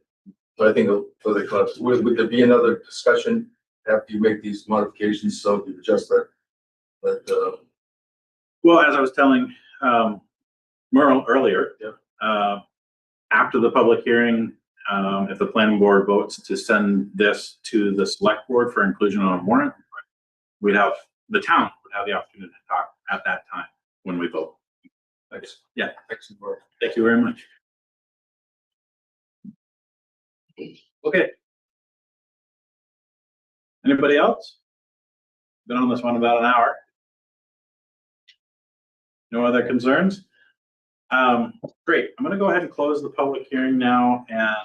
So I think for the clubs, would there be another discussion after you make these modifications, so you adjust that? Well, as I was telling Merle earlier, after the public hearing, if the planning board votes to send this to the select board for inclusion on a warrant, the town would have the opportunity to talk at that time when we vote. Thanks. Yeah. Excellent work. Thank you very much. Okay. Anybody else? Been on this one about an hour. No other concerns? Great. I'm going to go ahead and close the public hearing now. And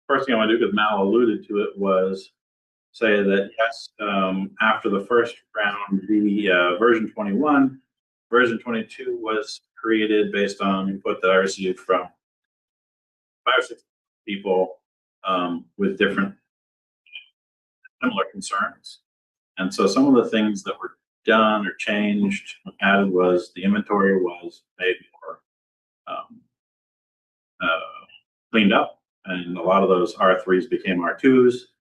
first thing I want to do, because Mal alluded to it, was say that yes, after the first round, the version 21, version 22 was created based on input that I received from 5 or 6 people with different similar concerns. And so some of the things that were done or changed, added, was the inventory was made more cleaned up, and a lot of those R3s became R2s.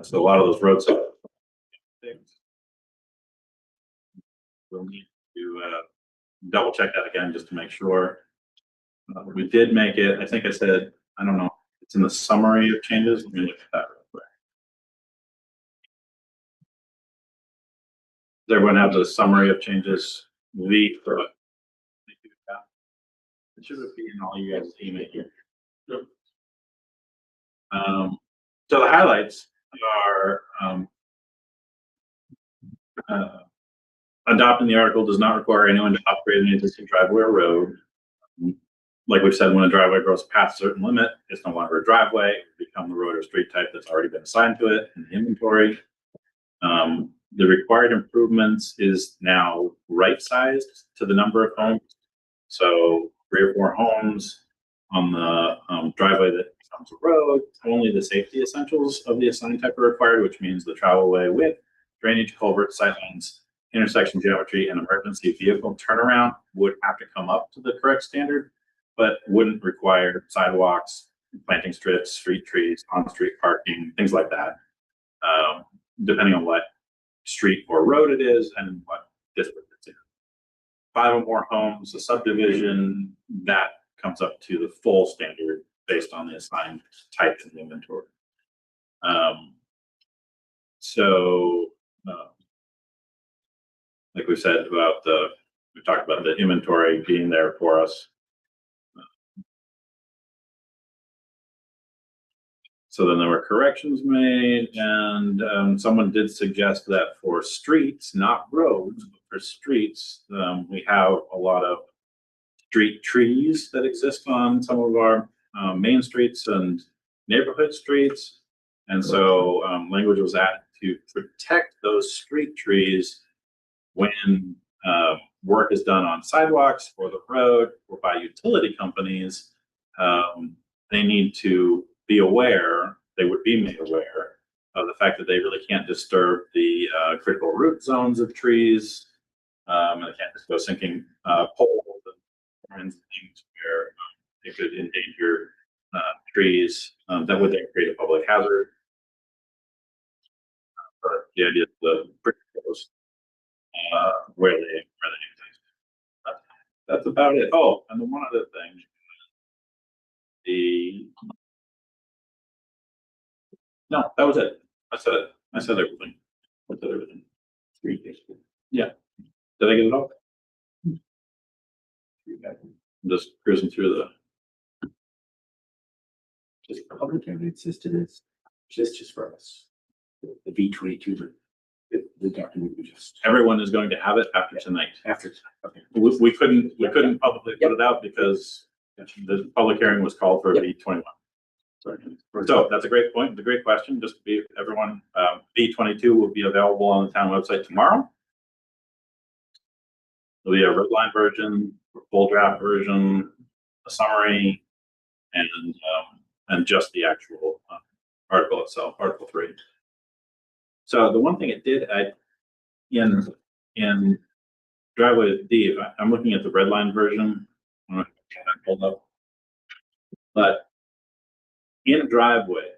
So a lot of those roadside things. We'll need to double check that again just to make sure. We did make it, I think I said, I don't know, it's in the summary of changes. Let me look at that real quick. Does everyone have the summary of changes? V for it. It should be in all you guys' email here. So the highlights are adopting the article does not require anyone to upgrade an existing driveway or road. Like we've said, when a driveway grows past a certain limit, it's no longer a driveway. It will become the road or street type that's already been assigned to it in the inventory. The required improvements is now right-sized to the number of homes. So 3 or 4 homes on the driveway that becomes a road. Only the safety essentials of the assigned type are required, which means the travelway width, drainage, culvert, sightlines, intersection geometry, and emergency vehicle turnaround would have to come up to the correct standard, but wouldn't require sidewalks, planting strips, street trees, on-street parking, things like that, depending on what street or road it is and what district it's in. 5 or more homes, a subdivision, that comes up to the full standard based on the assigned type in the inventory. Like we said about we talked about the inventory being there for us. So then there were corrections made, and someone did suggest that for streets, not roads, but for streets, we have a lot of street trees that exist on some of our main streets and neighborhood streets. And so language was added to protect those street trees when work is done on sidewalks or the road or by utility companies. They need to be aware, they would be made aware of the fact that they really can't disturb the critical root zones of trees. And they can't just go sinking poles and kinds of things where they could endanger trees that would then create a public hazard. But the idea of the brick goes where they exist. That's about it. Oh, and the one other thing, no, that was it. I said it. I said everything. I said everything. Yeah. Did I get it all? I'm just cruising through the. Just public access to this, just for us. The V22, the document we just. Everyone is going to have it after tonight. After, okay. We couldn't publicly put it out because the public hearing was called for V21. So that's a great point. It's a great question. Just to be everyone, V22 will be available on the town website tomorrow. There'll be a red line version, full draft version, a summary, and just the actual article itself, Article 3. So the one thing it did, in driveway with D, I'm looking at the red line version. I don't know if I have that pulled up, but in driveway,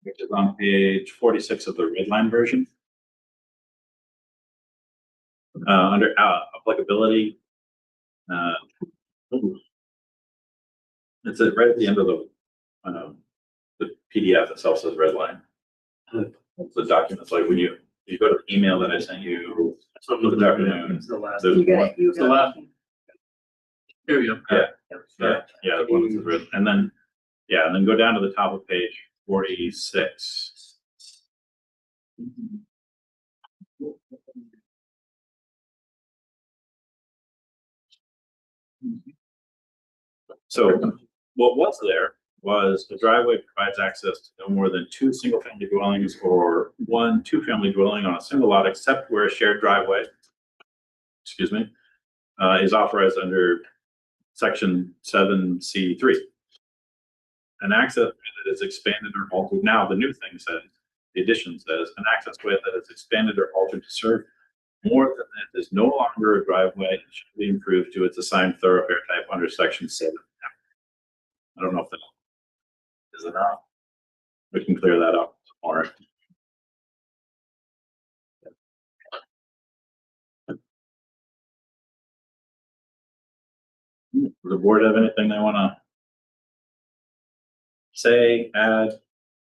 which is on page 46 of the red line version, under applicability, it's right at the end of the PDF itself says red line. The documents, like when you go to the email that I sent you this afternoon, It's the last. there's You got one. it, you It's the got last one. Here we go. Yeah, the one that's red, and then go down to the top of page 46. So what was there was the driveway provides access to no more than 2 single-family dwellings or 1 two-family dwelling on a single lot, except where a shared driveway, is authorized under section 7C3. An access way that is expanded or altered. Now, the new thing says, the addition says, an access way that is expanded or altered to serve more than that is no longer a driveway and should be improved to its assigned thoroughfare type under section 7. I don't know if that is enough. We can clear that up more. Does the board have anything they want to say, add,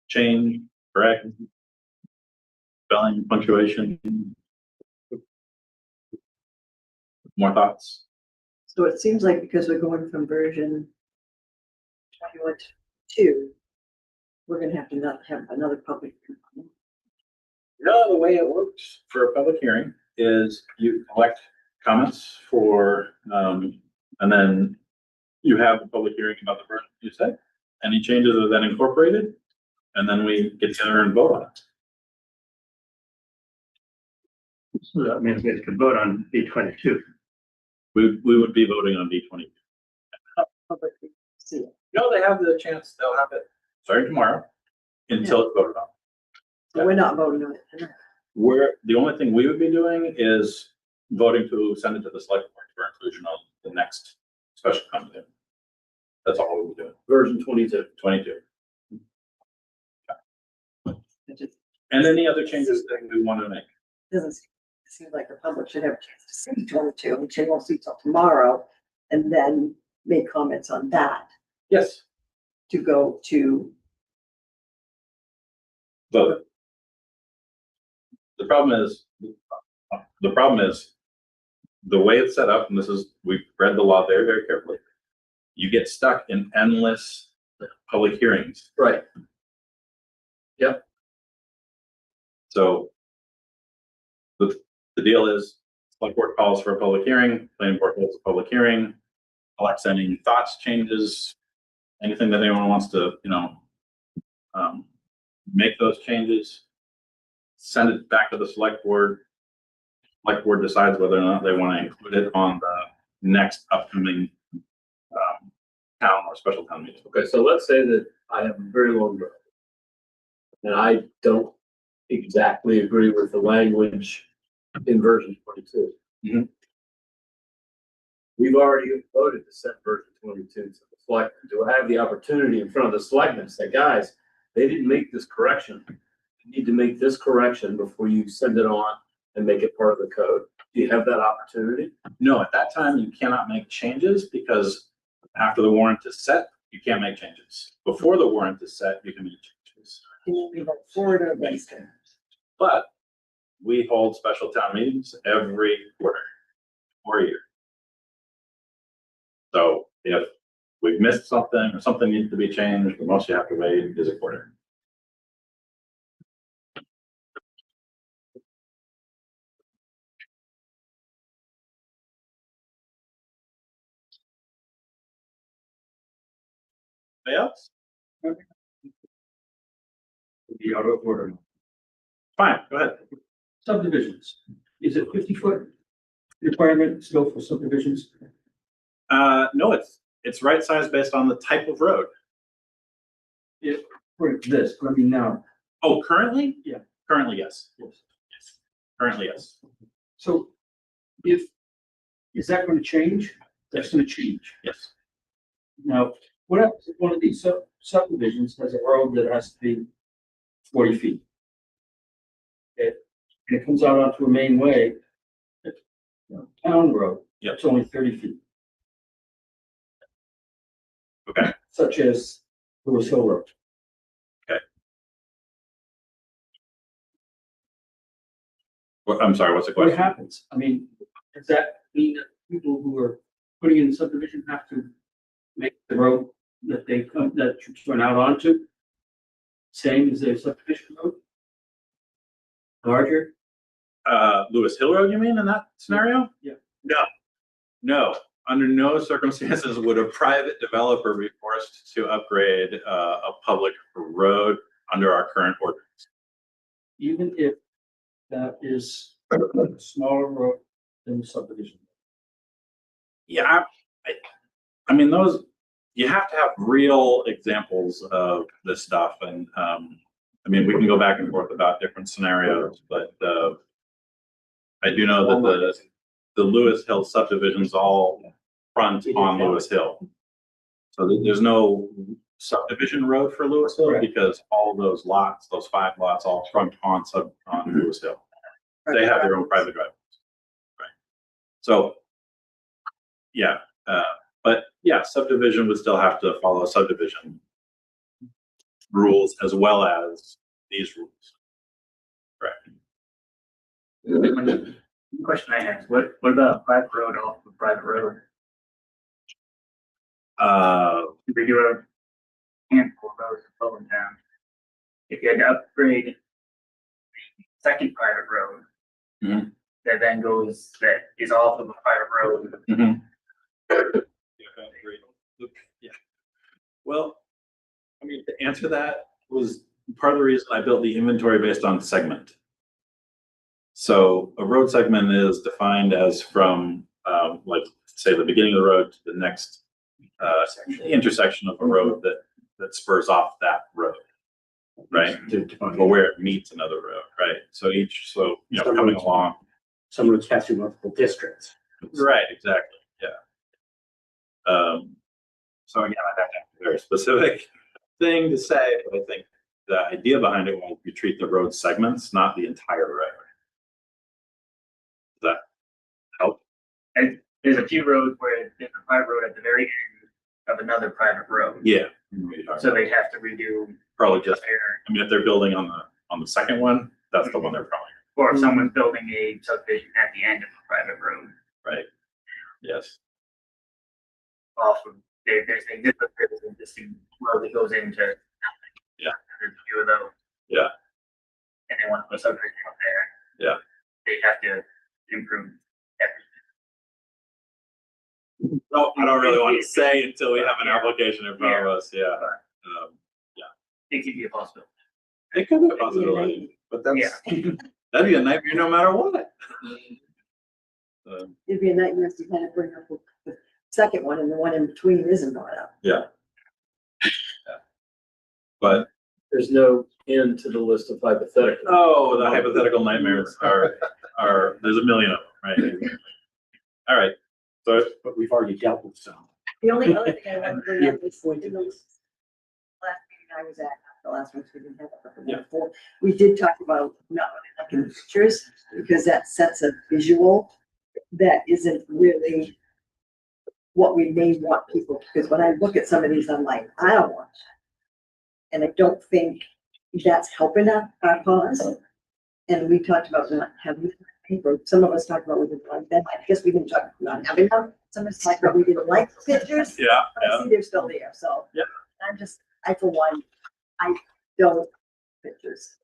change, correct? Spelling, punctuation? More thoughts? So it seems like because we're going from version 21 to 2, we're gonna have to not have another public. No, the way it works for a public hearing is you collect comments for, and then you have a public hearing about the version you said. Any changes are then incorporated, and then we get together and vote on it. So that means we could vote on B22. We would be voting on D20. Public see it. No, they have the chance, they'll have it starting tomorrow until it's voted on. So we're not voting on it tonight. The only thing we would be doing is voting to send it to the select board for inclusion on the next special content. That's all we would do. Version 22. 22. It just And any other changes that we want to make. doesn't seem like the public should have a chance to see 22, which they won't see till tomorrow, and then make comments on that Yes. to go to. Vote. The problem is the way it's set up, and this is, we've read the law very, very carefully. You get stuck in endless public hearings. Right. Yep. So the deal is, select board calls for a public hearing, planning board holds a public hearing, collects any thoughts, changes, anything that anyone wants to, make those changes, send it back to the select board. Select board decides whether or not they want to include it on the next upcoming town or special town meeting. Okay, so let's say that I have a very long road. And I don't exactly agree with the language in version 22. Mhm. We've already voted to set version 22 to the select. Do I have the opportunity in front of the selectmen to say, guys, they didn't make this correction. You need to make this correction before you send it on and make it part of the code. Do you have that opportunity? No, at that time, you cannot make changes because after the warrant is set, you can't make changes. Before the warrant is set, you can make changes. Can you vote for it or against it? But we hold special town meetings every quarter or year. So if we've missed something or something needs to be changed, the most you have to wait is a quarter. Anybody else? Be out of order. Fine, go ahead. Subdivisions, is it 50-foot requirement still for subdivisions? No, it's right size based on the type of road. For this, I mean now, Oh, currently? Yeah. Currently, yes. yes. Yes. Currently, yes. So is that gonna change? That's gonna change. Yes. Now, what happens if one of these subdivisions has a road that has to be 40 feet? And it comes out onto a main way, town road. Yep. It's only 30 feet. Okay. Such as Lewis Hill Road. Well, I'm sorry, what's the What question? happens? I mean, does that mean that people who are putting in subdivision have to make the road that they come, that you turn out onto same as their subdivision road? Larger? Lewis Hill Road, you mean, in that scenario? Yeah. No, under no circumstances would a private developer be forced to upgrade a public road under our current ordinance. Even if that is a smaller road than the subdivision. Yeah, I mean, those, you have to have real examples of this stuff, and, I mean, we can go back and forth about different scenarios, but, I do know that the Lewis Hill subdivisions all front on Lewis Hill. So there's no subdivision road for Lewis Hill Correct. because all those lots, those 5 lots, all front on Lewis Hill. They have their own private driveways. Right. So, yeah, but yeah, subdivision would still have to follow subdivision rules as well as these rules. Correct. The question I have is, what about a private road off of a private road? If we do a handful of roads in Fulton Town, if you had to upgrade the second private road, Mhm. that is off of a private road, Yeah. Well, I mean, to answer that was part of the reason I built the inventory based on segment. So a road segment is defined as from, like, say, the beginning of the road to the next intersection of a road that spurs off that road, right? Or where it meets another road, right? So coming along. Some roads pass through multiple districts. Right, exactly, yeah. So again, I have to have a very specific thing to say, but I think the idea behind it was you treat the road segments, not the entire road. Does that help? and there's a few roads where there's a private road at the very end of another private road. Yeah. So they have to redo Probably just, their, I mean, if they're building on the second one, that's the one they're probably, or if someone's building a subdivision at the end of a private road right? Yes. off of, there's an existing road that goes into. Yeah. There's a few of those. Yeah. And they want to put subdivision up there. Yeah. They have to improve everything. No, I don't really want to say until we have an application in front of us, yeah. It could be a possibility. It could be a possibility, but that's, that'd be a nightmare no matter what. It'd be a nightmare if you had to bring up the second one and the one in between isn't brought up. But, There's no end to the list of hypotheticals. oh, the hypothetical nightmares are, there's a million of them, right? All right, so, But we've already dealt with some. The only other thing I want to bring up is in the last meeting I was at, the last one, we didn't have it, but the one before, we did talk about not looking at pictures, because that sets a visual that isn't really what we may want people, because when I look at some of these, I'm like, I don't want that. And I don't think that's helping our cause. And we talked about not having paper. Some of us talked about we didn't like them. I guess we didn't talk about not having them. Some of us talked about we didn't like pictures. yeah, But I see they're still there, so. Yeah. I for one, I don't pictures.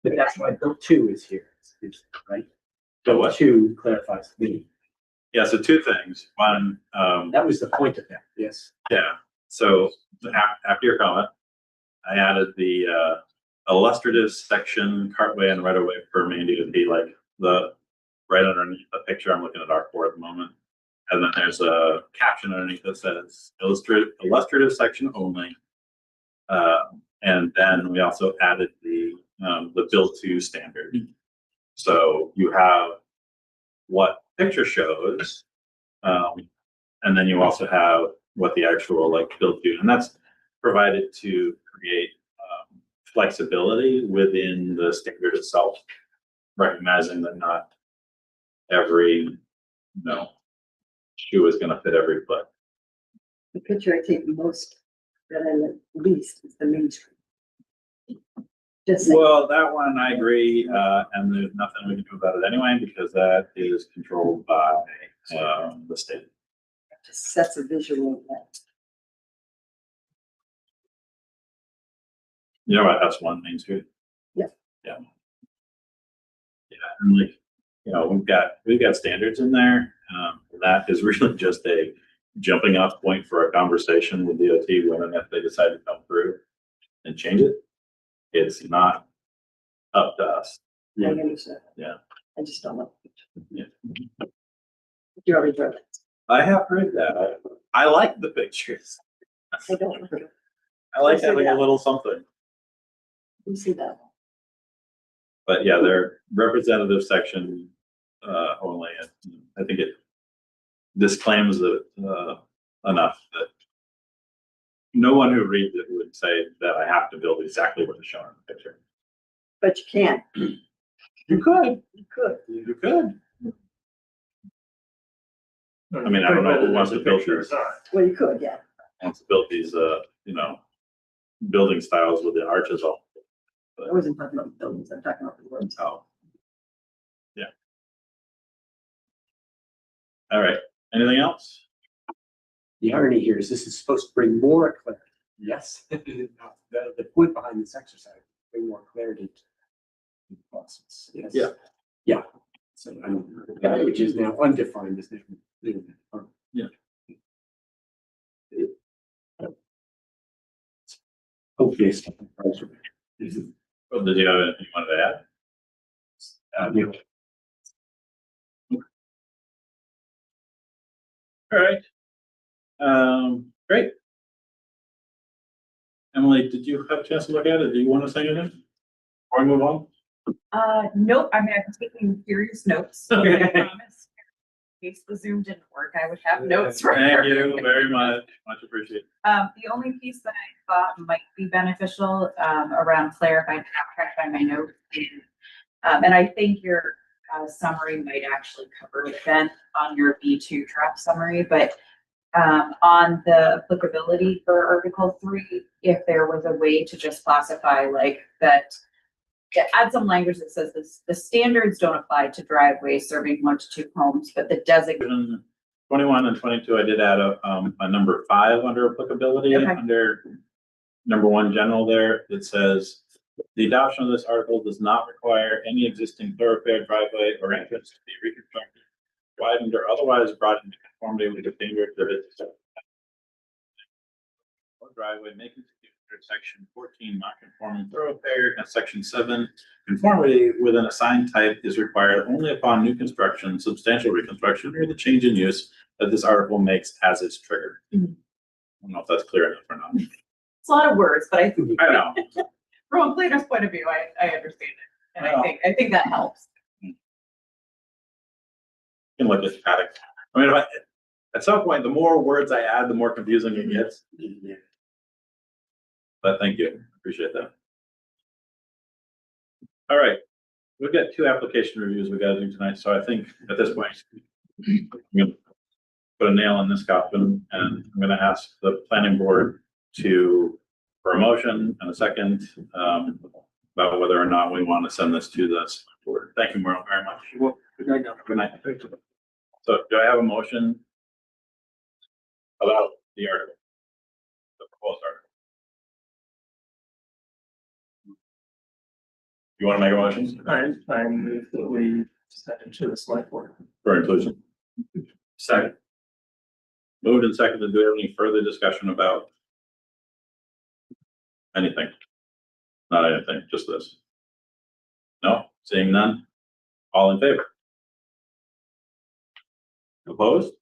But that's why Bill 2 is here, right? The Bill what? 2 clarifies the, Yeah, so two things. One, that was the point of that, yes. yeah, so after your comment, I added the illustrative section, cartway and right of way per main DOT, like the, right underneath the picture I'm looking at R4 at the moment. And then there's a caption underneath that says illustrative section only. And then we also added the Bill 2 standard. So you have what picture shows, and then you also have what the actual like Bill 2, and that's provided to create flexibility within the standard itself, recognizing that not every shoe is going to fit every foot. The picture I take the most, that I like least is the Main Street. Just saying. Well, that one I agree, and there's nothing we can do about it anyway because that is controlled by the state. It just sets a visual that. You know what? That's one Main Street. Yeah. Yeah. Yeah, and like we've got standards in there. That is really just a jumping off point for a conversation with DOT when and if they decide to come through and change it. It's not up to us. I understand. Yeah. I just don't know. Yeah. You already heard it. I have heard that. I like the pictures. I don't like it. I like Say having a that. little something. You see that? But yeah, they're representative section only. And I think it disclaims it enough that no one who reads it would say that I have to build exactly what is shown in the picture. But you can't. You could. You could. You could. I mean, I don't know who wants to build yours. Well, you could, yeah. Wants to build these, building styles with the arches all. I wasn't talking about the buildings. I'm talking about the words. Oh. Yeah. All right. Anything else? The irony here is this is supposed to bring more clarity. Yes. The point behind this exercise, bring more clarity to the process. Yes. Yeah. Yeah. So, which is now undefined as different. Yeah. Hopefully it's something. Well, did you have anything you wanted to add? Yeah. All right. Great. Emily, did you have a chance to look at it? Do you want to say anything? Or move on? Nope, I mean, I'm taking serious notes. I promise. In case the Zoom didn't work, I would have notes for Thank you very much. Much appreciated. The only piece that I thought might be beneficial, around clarifying, my notes. And I think your summary might actually cover it then on your B2 draft summary, but on the applicability for Article 3, if there was a way to just classify like that, to add some language that says this, the standards don't apply to driveways serving 1 to 2 homes, but the designated. 21 and 22, I did add a number 5 under applicability. Okay. Under number 1 general there, it says The adoption of this article does not require any existing thoroughfare, driveway, or entrance to be reconstructed, widened, or otherwise brought into conformity with the standard of its driveway making section 14 non-conforming thoroughfare and section 7 conformity with an assigned type is required only upon new construction, substantial reconstruction, or the change in use that this article makes as its trigger. I don't know if that's clear enough or not. It's a lot of words, but I know. from a planner's point of view, I understand it. And I think that helps. You can look at static. I mean, at some point, the more words I add, the more confusing it gets. But thank you, appreciate that. All right, we've got 2 application reviews we gotta do tonight, so I think at this point, I'm gonna put a nail in this coffin, and I'm gonna ask the planning board for a motion and a second, about whether or not we want to send this to the select board. Thank you, Merle, very much. Well, good night now. Good night. So do I have a motion about the article? The proposed article? You want to make a motion I move that we send it to the select board. for inclusion? Second. Moved and seconded. Do we have any further discussion about anything? Not anything, just this. No, seeing none. All in favor? Opposed?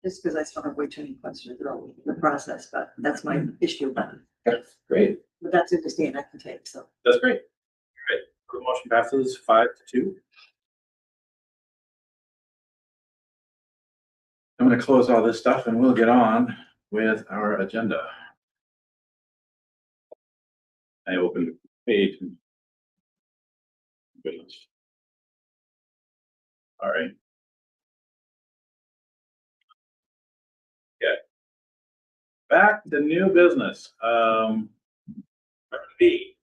Just because I still have way too many questions about the process, but that's my issue. But Great. that's a stand I can take, so. That's great. Great. The motion passes 5-2. I'm going to close all this stuff and we'll get on with our agenda. I opened the page. Goodness. All right. Okay. Back to new business. B.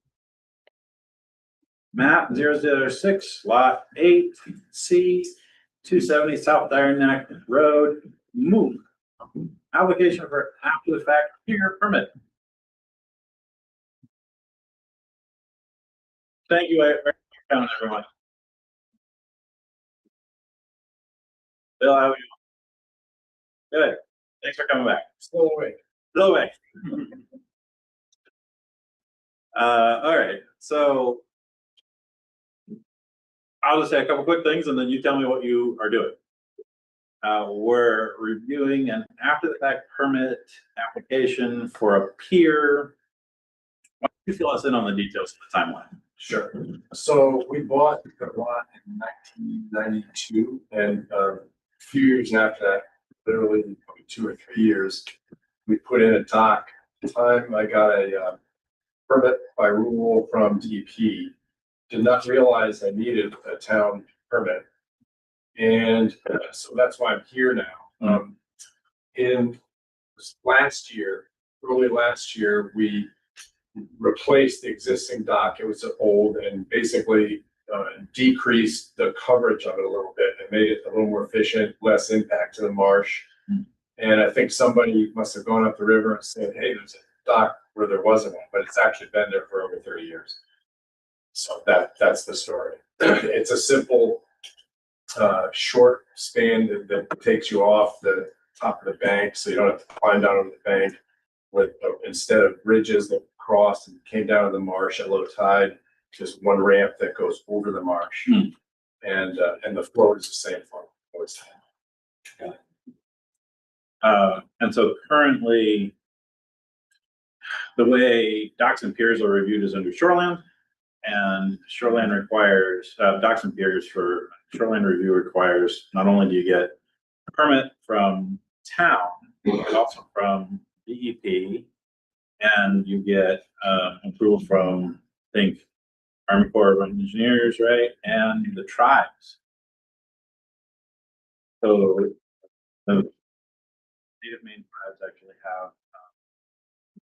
Map 006, lot 8, C, 270 South Iron Neck Road, move. Application for after the fact pier permit. Thank you, everyone. Bill, how are you? Good. Thanks for coming back. Still awake. Still awake. All right, so I'll just say a couple quick things and then you tell me what you are doing. We're reviewing an after the fact permit application for a pier. Why don't you fill us in on the details of the timeline? Sure. So we bought the lot in 1992, and a few years after that, literally probably 2 or 3 years, we put in a dock. At the time I got a permit by rule from DEP. Did not realize I needed a town permit. And so that's why I'm here now. In last year, early last year, we replaced the existing dock. It was old and basically decreased the coverage of it a little bit and made it a little more efficient, less impact to the marsh. And I think somebody must have gone up the river and said, hey, there's a dock where there wasn't one, but it's actually been there for over 30 years. So that's the story. It's a simple, short span that takes you off the top of the bank, so you don't have to climb down on the bank. With instead of bridges that crossed and came down to the marsh at low tide, just one ramp that goes over the marsh, and the float is the same for always. And so currently, the way docks and piers are reviewed is under shoreline, and shoreline requires docks and piers for shoreline review requires not only do you get a permit from town, but also from DEP, and you get approval from, I think, Army Corps of Engineers, right, and the tribes. So the native Maine tribes actually have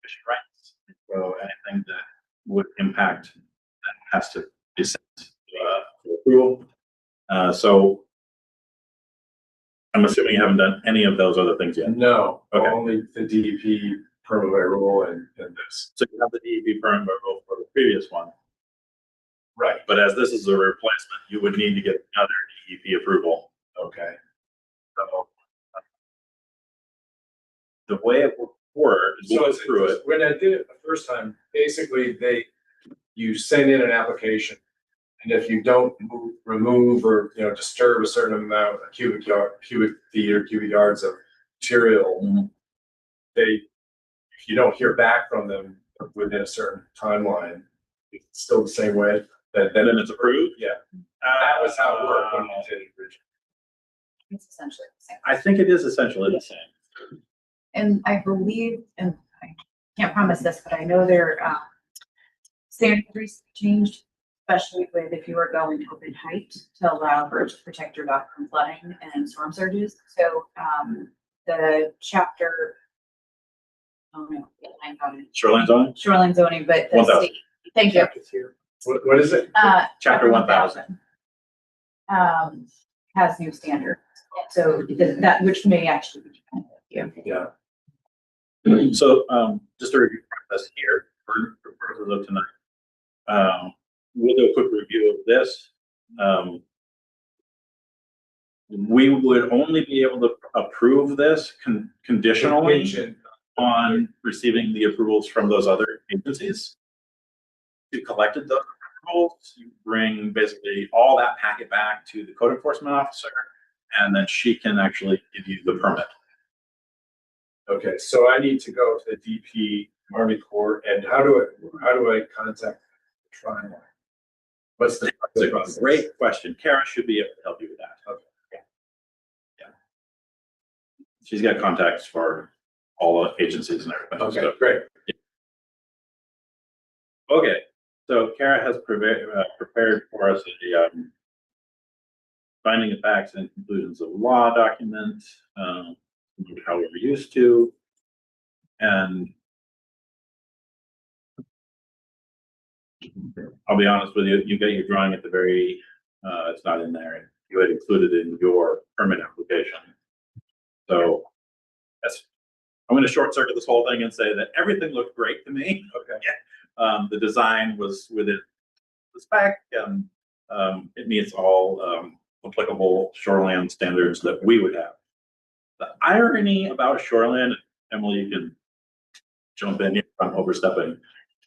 fishing rights. So anything that would impact that has to be sent for approval. So I'm assuming you haven't done any of those other things yet. No, Okay. only the DEP permit by rule and this. So you have the DEP permit by rule for the previous one, Right. but as this is a replacement, you would need to get another DEP approval. Okay. So the way it will work is we'll go it's- through it. When I did it the first time, basically you send in an application. And if you don't remove or, disturb a certain amount of cubic feet or cubic yards of material, if you don't hear back from them within a certain timeline, it's still the same way. Then it's approved. Yeah, that was how it worked when we did it originally. It's essentially the same. I think it is essentially the same. And I believe, and I can't promise this, but I know their standards recently changed, especially with if you were going open height to allow for to protect your dock from flooding and storm surges. So the chapter, oh no, I got it. Shoreline zoning, Shoreline zoning, but the 1000. state, thank you. What is it? chapter 1000. Has new standards. So that, which may actually be kind of, yeah. Yeah. So, just to review process here for purposes of tonight. We'll do a quick review of this. We would only be able to approve this conditionally Contingent. on receiving the approvals from those other agencies. You collected those approvals, you bring basically all that packet back to the code enforcement officer, and then she can actually give you the permit. Okay, so I need to go to the DP Army Corps, and how do I contact the Triangle? What's the It's process? a great question. Kara should be able to help you with that. Okay. Yeah. She's got contacts for all the agencies and everything. Okay, So- great. Okay, so Kara has prepared for us a finding of facts and conclusions of law document, how we were used to, and I'll be honest with you, you get your drawing at the very, it's not in there. You had included in your permit application. So I'm going to short circuit this whole thing and say that everything looked great to me. Okay. The design was within the spec and it meets all applicable shoreline standards that we would have. The irony about shoreline, Emily, you can jump in here if I'm overstepping.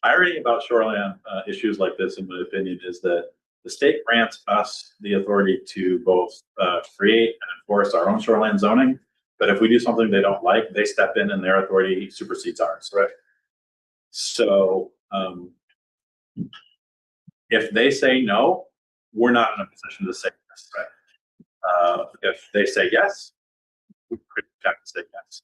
Irony about shoreline issues like this, in my opinion, is that the state grants us the authority to both create and enforce our own shoreline zoning. But if we do something they don't like, they step in and their authority supersedes ours. Right. So if they say no, we're not in a position to say yes. Right. If they say yes, we could have to say yes.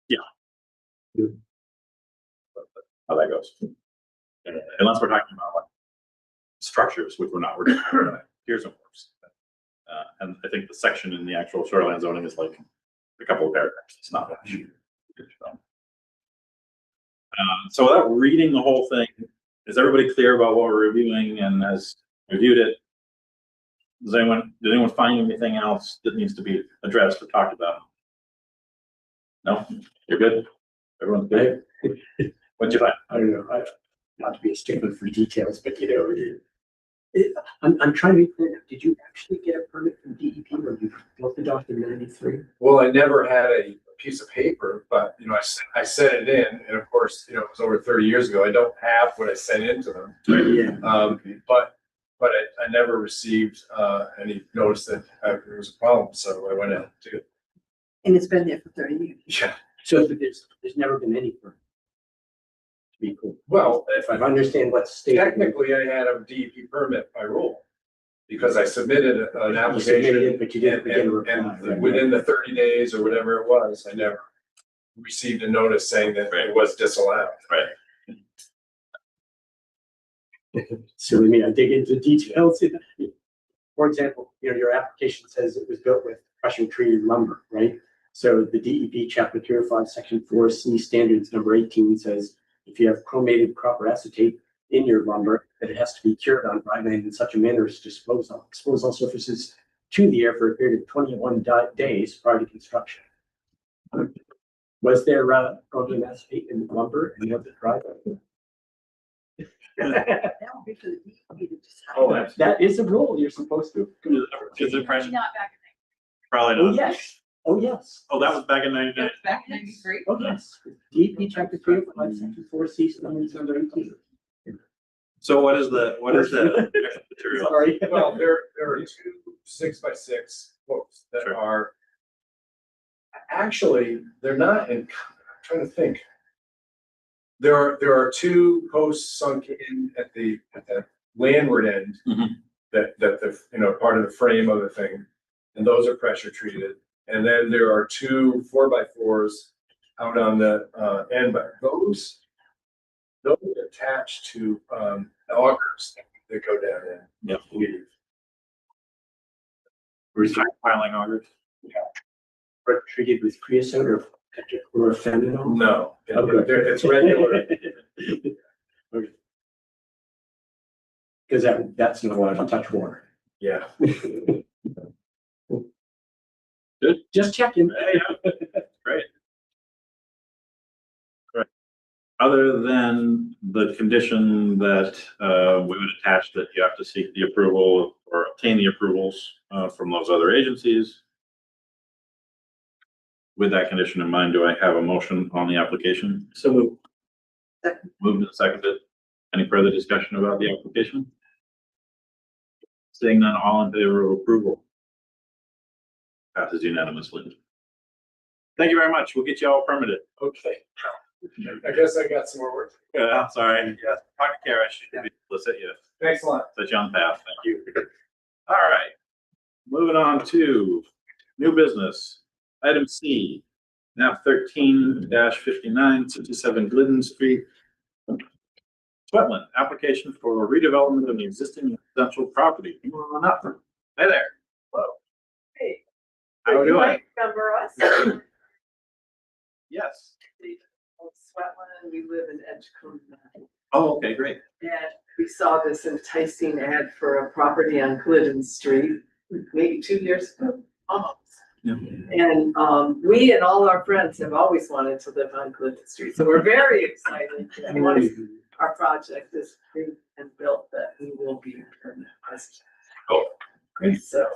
Yeah. How that goes. Unless we're talking about like structures, which we're not, we're talking about piers and wharfs. And I think the section in the actual shoreline zoning is like a couple of paragraphs. It's not much. So without reading the whole thing, is everybody clear about what we're reviewing and has reviewed it? Did anyone find anything else that needs to be addressed or talked about? No, you're good. Everyone's good. What'd you find? I don't know, not to be a stickler for details, but I'm trying to be clear. Did you actually get a permit from DEP when you built the dock in '93? Well, I never had a piece of paper, but, I sent it in, and of course, it was over 30 years ago. I don't have what I sent in to them. Yeah. But I never received, any notice that there was a problem, so I went out to, And it's been there for 30 years. yeah. So there's never been any permit. To be cool. Well, If I understand what's stated. technically, I had a DEP permit by rule, because I submitted an You submitted application. it, but you didn't get a reply. And within the 30 days or whatever it was, I never received a notice saying that it was disallowed. Right. So I mean, I dig into details. For example, your application says it was built with crushing treated lumber, right? So the DEP chapter 205, section 4C standards number 18 says, if you have chromated copper acetate in your lumber, that it has to be cured on dry land in such a manner as to expose all surfaces to the air for a period of 21 days prior to construction. Was there problem as in lumber and the driveway? That would be for the DEP to decide. Oh, That is a rule you're supposed to. is it pressure? Not back Probably Oh, not. yes. Oh, yes. Oh, that was back in '99. back in '93. Oh, yes. DEP chapter 305, section 4C, standards number 18. So what is the material? Sorry. Well, there are two 6x6 quotes that Sure. are, actually, they're not in, I'm trying to think. There are two posts sunk in at the landward end Mhm. that the, part of the frame of the thing, and those are pressure treated. And then there are two 4x4s out on the end, but those attach to augers that go down in. Yep. Piling augers. Treated with creosote or fentanyl? No, Okay. it's regular. Because that's not allowed to touch water. Yeah. Good. Just checking. Great. Right. Other than the condition that we would attach that you have to seek the approval or obtain the approvals from those other agencies. With that condition in mind, do I have a motion on the application? So moved. Moved and seconded. Any further discussion about the application? Seeing none, all in favor of approval? Passes unanimously. Thank you very much. We'll get you all permitted. Okay. I guess I got some more work. I'm sorry. Yeah, talk to Kara. She should be able to set you Thanks a lot. on the path. Thank you. All right. Moving on to new business. Item C, map 13-59, 67 Glidden Street. Wetland, application for redevelopment of the existing residential property. Come on up. Hey there. Hello. Hey. How are you doing? Remember us? Yes. Sweatland, we live in Edgecombe. Oh, okay, great. And we saw this enticing ad for a property on Glidden Street, maybe 2 years ago, almost. Yeah. And we and all our friends have always wanted to live on Glidden Street, so we're very excited that once our project is approved and built, that we will be permanent residents. Oh, great. So,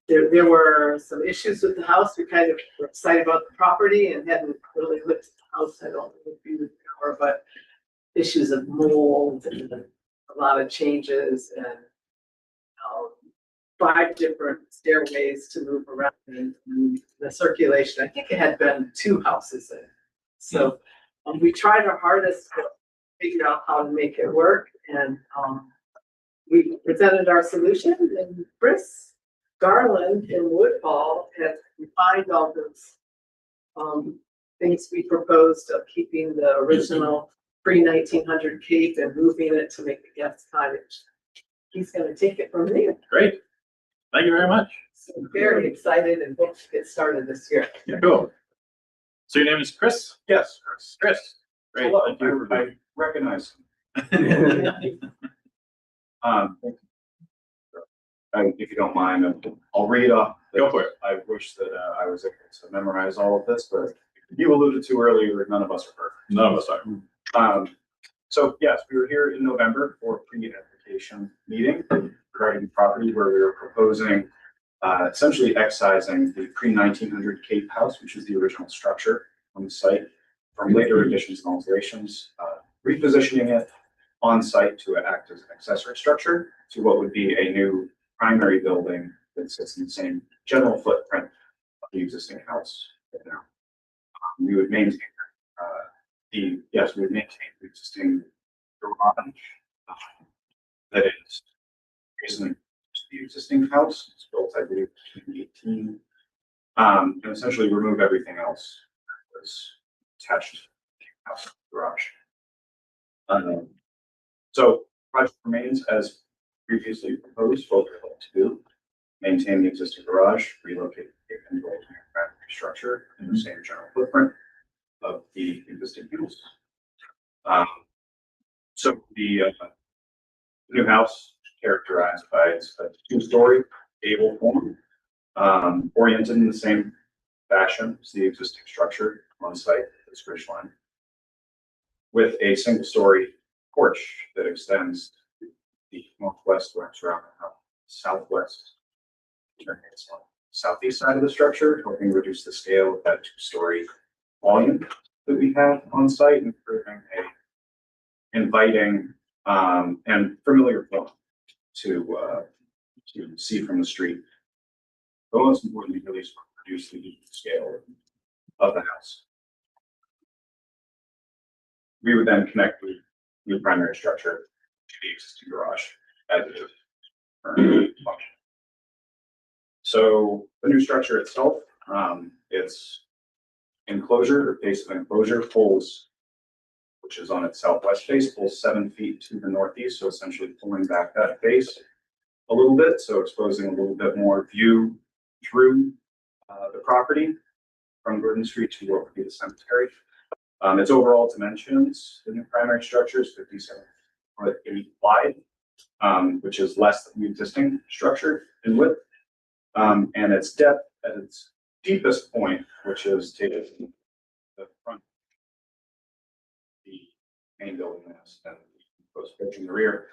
there were some issues with the house. We kind of were excited about the property and hadn't really looked at the house. I don't know if you before, but issues of mold and a lot of changes and 5 different stairways to move around and the circulation. I think it had been 2 houses in. So we tried our hardest to figure out how to make it work, and we presented our solution, and Chris Garland in Woodhall has refined all those things we proposed of keeping the original pre-1900 cape and moving it to make the guest cottage. He's going to take it from there. Great. Thank you very much. So very excited and hope to get started this year. Yeah, cool. So your name is Chris? Yes, Chris. Great. hello, Thank you for I recognize. If you don't mind, I'll read off. Go for it. I wish that I was able to memorize all of this, but you alluded to earlier that none of us are perfect. None of us are. So yes, we were here in November for a pre-application meeting regarding the property where we were proposing essentially excising the pre-1900 Cape House, which is the original structure on the site, from later additions and alterations, repositioning it on site to act as an accessory structure to what would be a new primary building that sits in the same general footprint of the existing house right now. We would maintain we would maintain the existing garage that is recently the existing house. It's built, I believe, in 2018, and essentially remove everything else that was attached to the house garage. So project remains as previously proposed, what we're going to do: maintain the existing garage, relocate the manufacturing structure in the same general footprint of the existing house. So the new house characterized by its 2-story gable form, oriented in the same fashion as the existing structure on site, this ridge line, with a single-story porch that extends to the northwest, wraps around the southwest, terminates on the southeast side of the structure, helping reduce the scale of that two-story volume that we have on site, and improving a inviting and familiar look to see from the street. But most importantly, really reduce the scale of the house. We would then connect the primary structure to the existing garage as it is currently functioning. So the new structure itself, its enclosure or face of enclosure pulls, which is on its southwest face, pulls 7 feet to the northeast, so essentially pulling back that face a little bit, so exposing a little bit more view through the property from Gordon Street to what would be the cemetery. Its overall dimensions, the new primary structure is 57'8" wide, which is less than the existing structure in width. And its depth at its deepest point, which is taken the front, the main building mass, and the post pitch in the rear,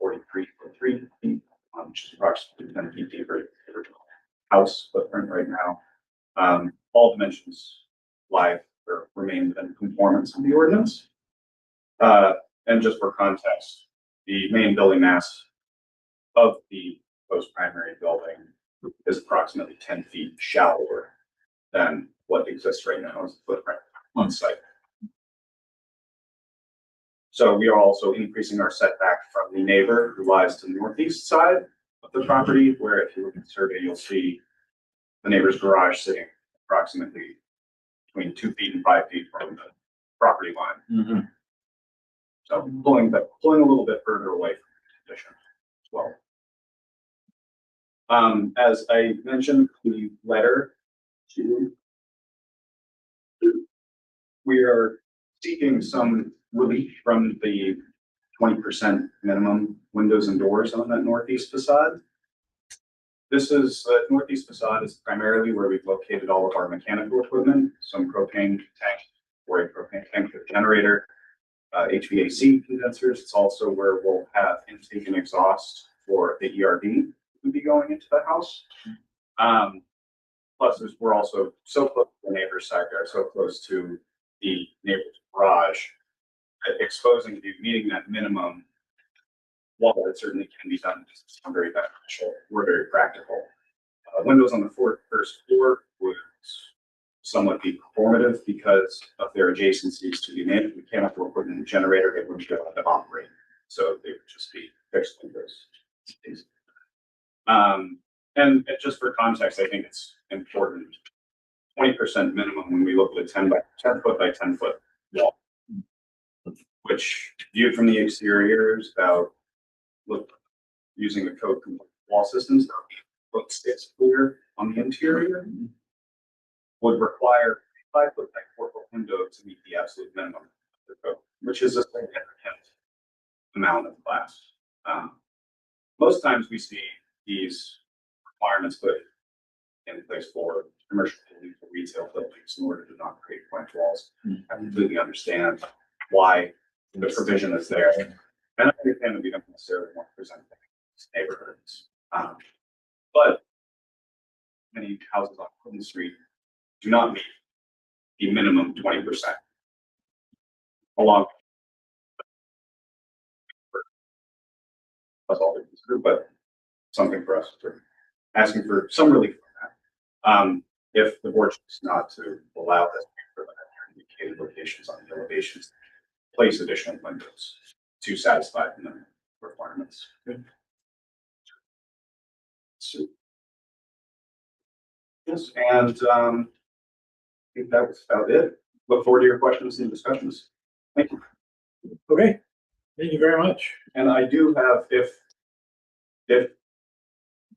43.3 feet, which is approximately 10 feet deeper than the original house footprint right now. All dimensions lie or remain in conformance with the ordinance. And just for context, the main building mass of the post primary building is approximately 10 feet shallower than what exists right now as the footprint on site. So we are also increasing our setback from the neighbor who lies to the northeast side of the property, where if you look at the survey, you'll see the neighbor's garage sitting approximately between 2 feet and 5 feet from the property line. So pulling a little bit further away from the condition as well. As I mentioned, the letter we are seeking some relief from the 20% minimum windows and doors on that northeast facade. This is the northeast facade is primarily where we've located all of our mechanical equipment, some propane tank or a propane tank with generator, HVAC condensers. It's also where we'll have intake and exhaust for the ERV would be going into the house. Plus, we're also so close to the neighbor's side yard, so close to the neighbor's garage, exposing to meeting that minimum. While it certainly can be done, it's very beneficial. We're very practical. Windows on the first floor would somewhat be performative because of their adjacencies to the mechanical equipment generator. It wouldn't be able to operate, so they would just be fixed windows. And just for context, I think it's important. 20% minimum when we look at a 10 foot by 10 foot wall, which viewed from the exterior is about using the code wall systems that looks clear on the interior would require a 5 foot by 4 foot window to meet the absolute minimum of the code, which is a significant amount of glass. Most times we see these requirements put in place for commercial retail buildings in order to not create blank walls. I completely understand why the provision is there. And I understand that we don't necessarily want to present things in neighborhoods. But many houses on Clinton Street do not meet the minimum 20%. Along that's all but something for us to asking for some relief from that. If the board chooses not to allow this for the indicated locations on the elevations, place additional windows to satisfy the minimum requirements. Good. So, yes, and I think that was about it. Look forward to your questions and discussions. Thank you. Okay, thank you very much. And I do have, if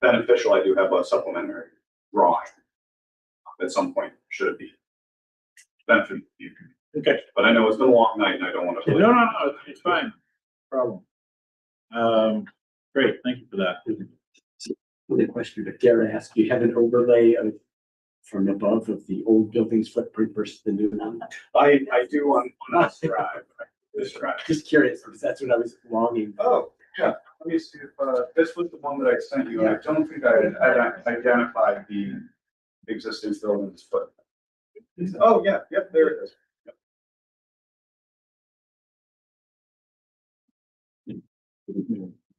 beneficial, I do have a supplementary drawing at some point, should it be beneficial. Okay. But I know it's been a long night and I don't want to. No, it's fine. No problem. Great, thank you for that. the question, but dare I ask, do you have an overlay of from above of the old building's footprint versus the new one? I do on this drive, this drive. Just curious, because that's what I was longing. Oh, yeah, let me see if, this was the one that I sent you, I don't think I identified the existing building's footprint. Oh, yeah, yep, there it is.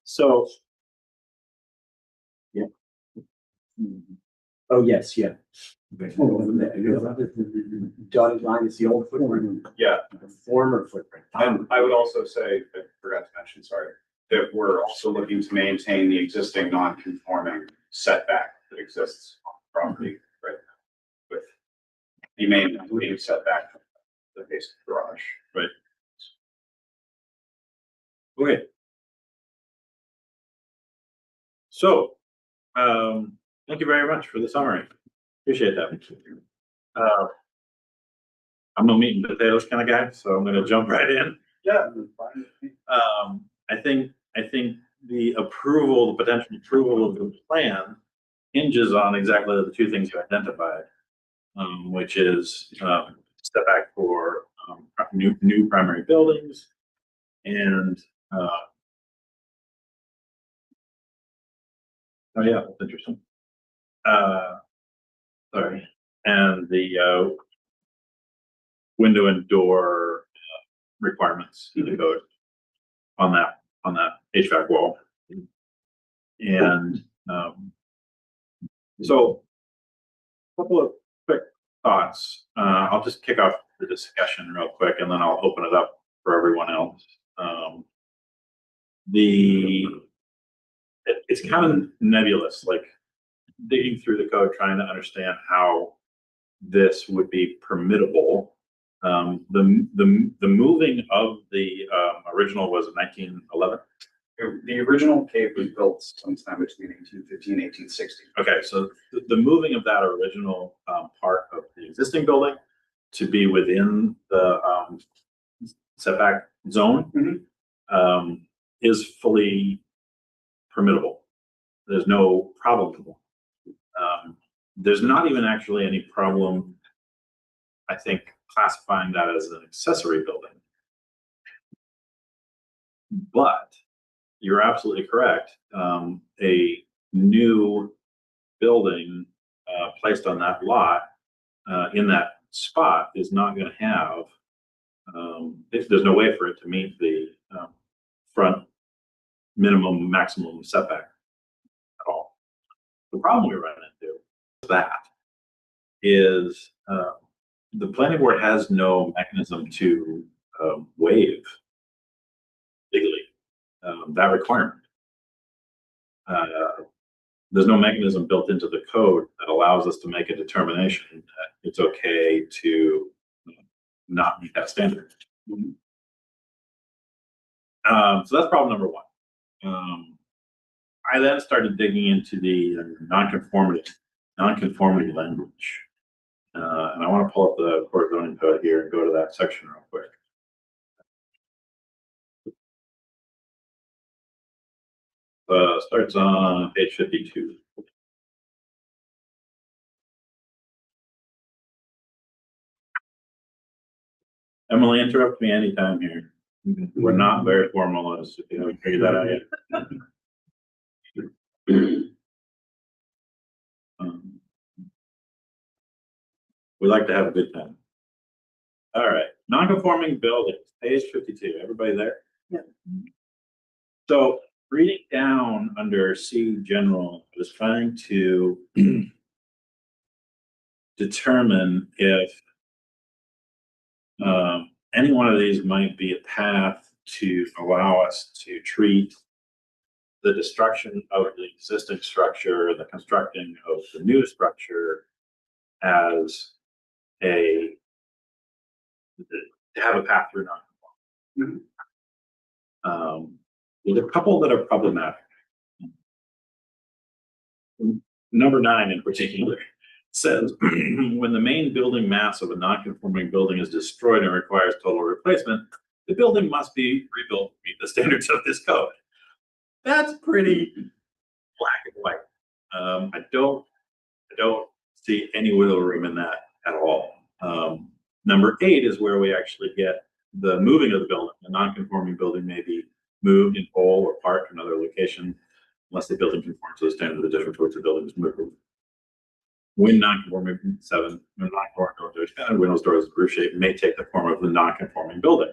So, Oh, yes, yeah. Dotted line is the old footprint. Yeah, The former footprint. and I would also say, I forgot to mention, sorry, that we're also looking to maintain the existing non-conforming setback that exists on the property, right? With the main being setback from the basic garage. right. Okay. So, thank you very much for the summary. Appreciate that. I'm no meat and potatoes kind of guy, so I'm gonna jump right in. Yeah. I think the approval, the potential approval of the plan hinges on exactly the two things you identified. Which is, step back for, new primary buildings and, oh yeah, that's interesting. Sorry, and the, window and door requirements in the code on that HVAC wall. And, so a couple of quick thoughts. I'll just kick off the discussion real quick and then I'll open it up for everyone else. It's kind of nebulous, like digging through the code, trying to understand how this would be permittable. The moving of the original was 1911. The original Cape was built sometime between 1850 and 1860. Okay, so the moving of that original part of the existing building to be within the setback zone is fully permittable. There's no problem. There's not even actually any problem, I think, classifying that as an accessory building. But you're absolutely correct. A new building placed on that lot in that spot is not going to have, there's no way for it to meet the front minimum, maximum setback at all. The problem we run into with that is the planning board has no mechanism to waive legally that requirement. There's no mechanism built into the code that allows us to make a determination that it's okay to not meet that standard. So that's problem number one. I then started digging into the nonconformity language. And I want to pull up the Port Zoning Code here and go to that section real quick. Starts on page 52. Emily, interrupt me anytime here. We're not very formalist, if you haven't figured that out yet. We like to have a good time. All right, non-conforming buildings, page 52. Everybody there? Yeah. So reading down under C general, I was trying to determine if any one of these might be a path to allow us to treat the destruction of the existing structure, the constructing of the new structure as to have a path through non-conforming. There's a couple that are problematic. Number 9 in particular says, when the main building mass of a non-conforming building is destroyed and requires total replacement, the building must be rebuilt to meet the standards of this code. That's pretty black and white. I don't see any wiggle room in that at all. Number 8 is where we actually get the moving of the building. The non-conforming building may be moved in whole or part to another location unless the building conforms to the standard of the district to which the building is moved. When non-conforming 7, when non-conforming doors expanded, windows, doors, and roof shape may take the form of the non-conforming building.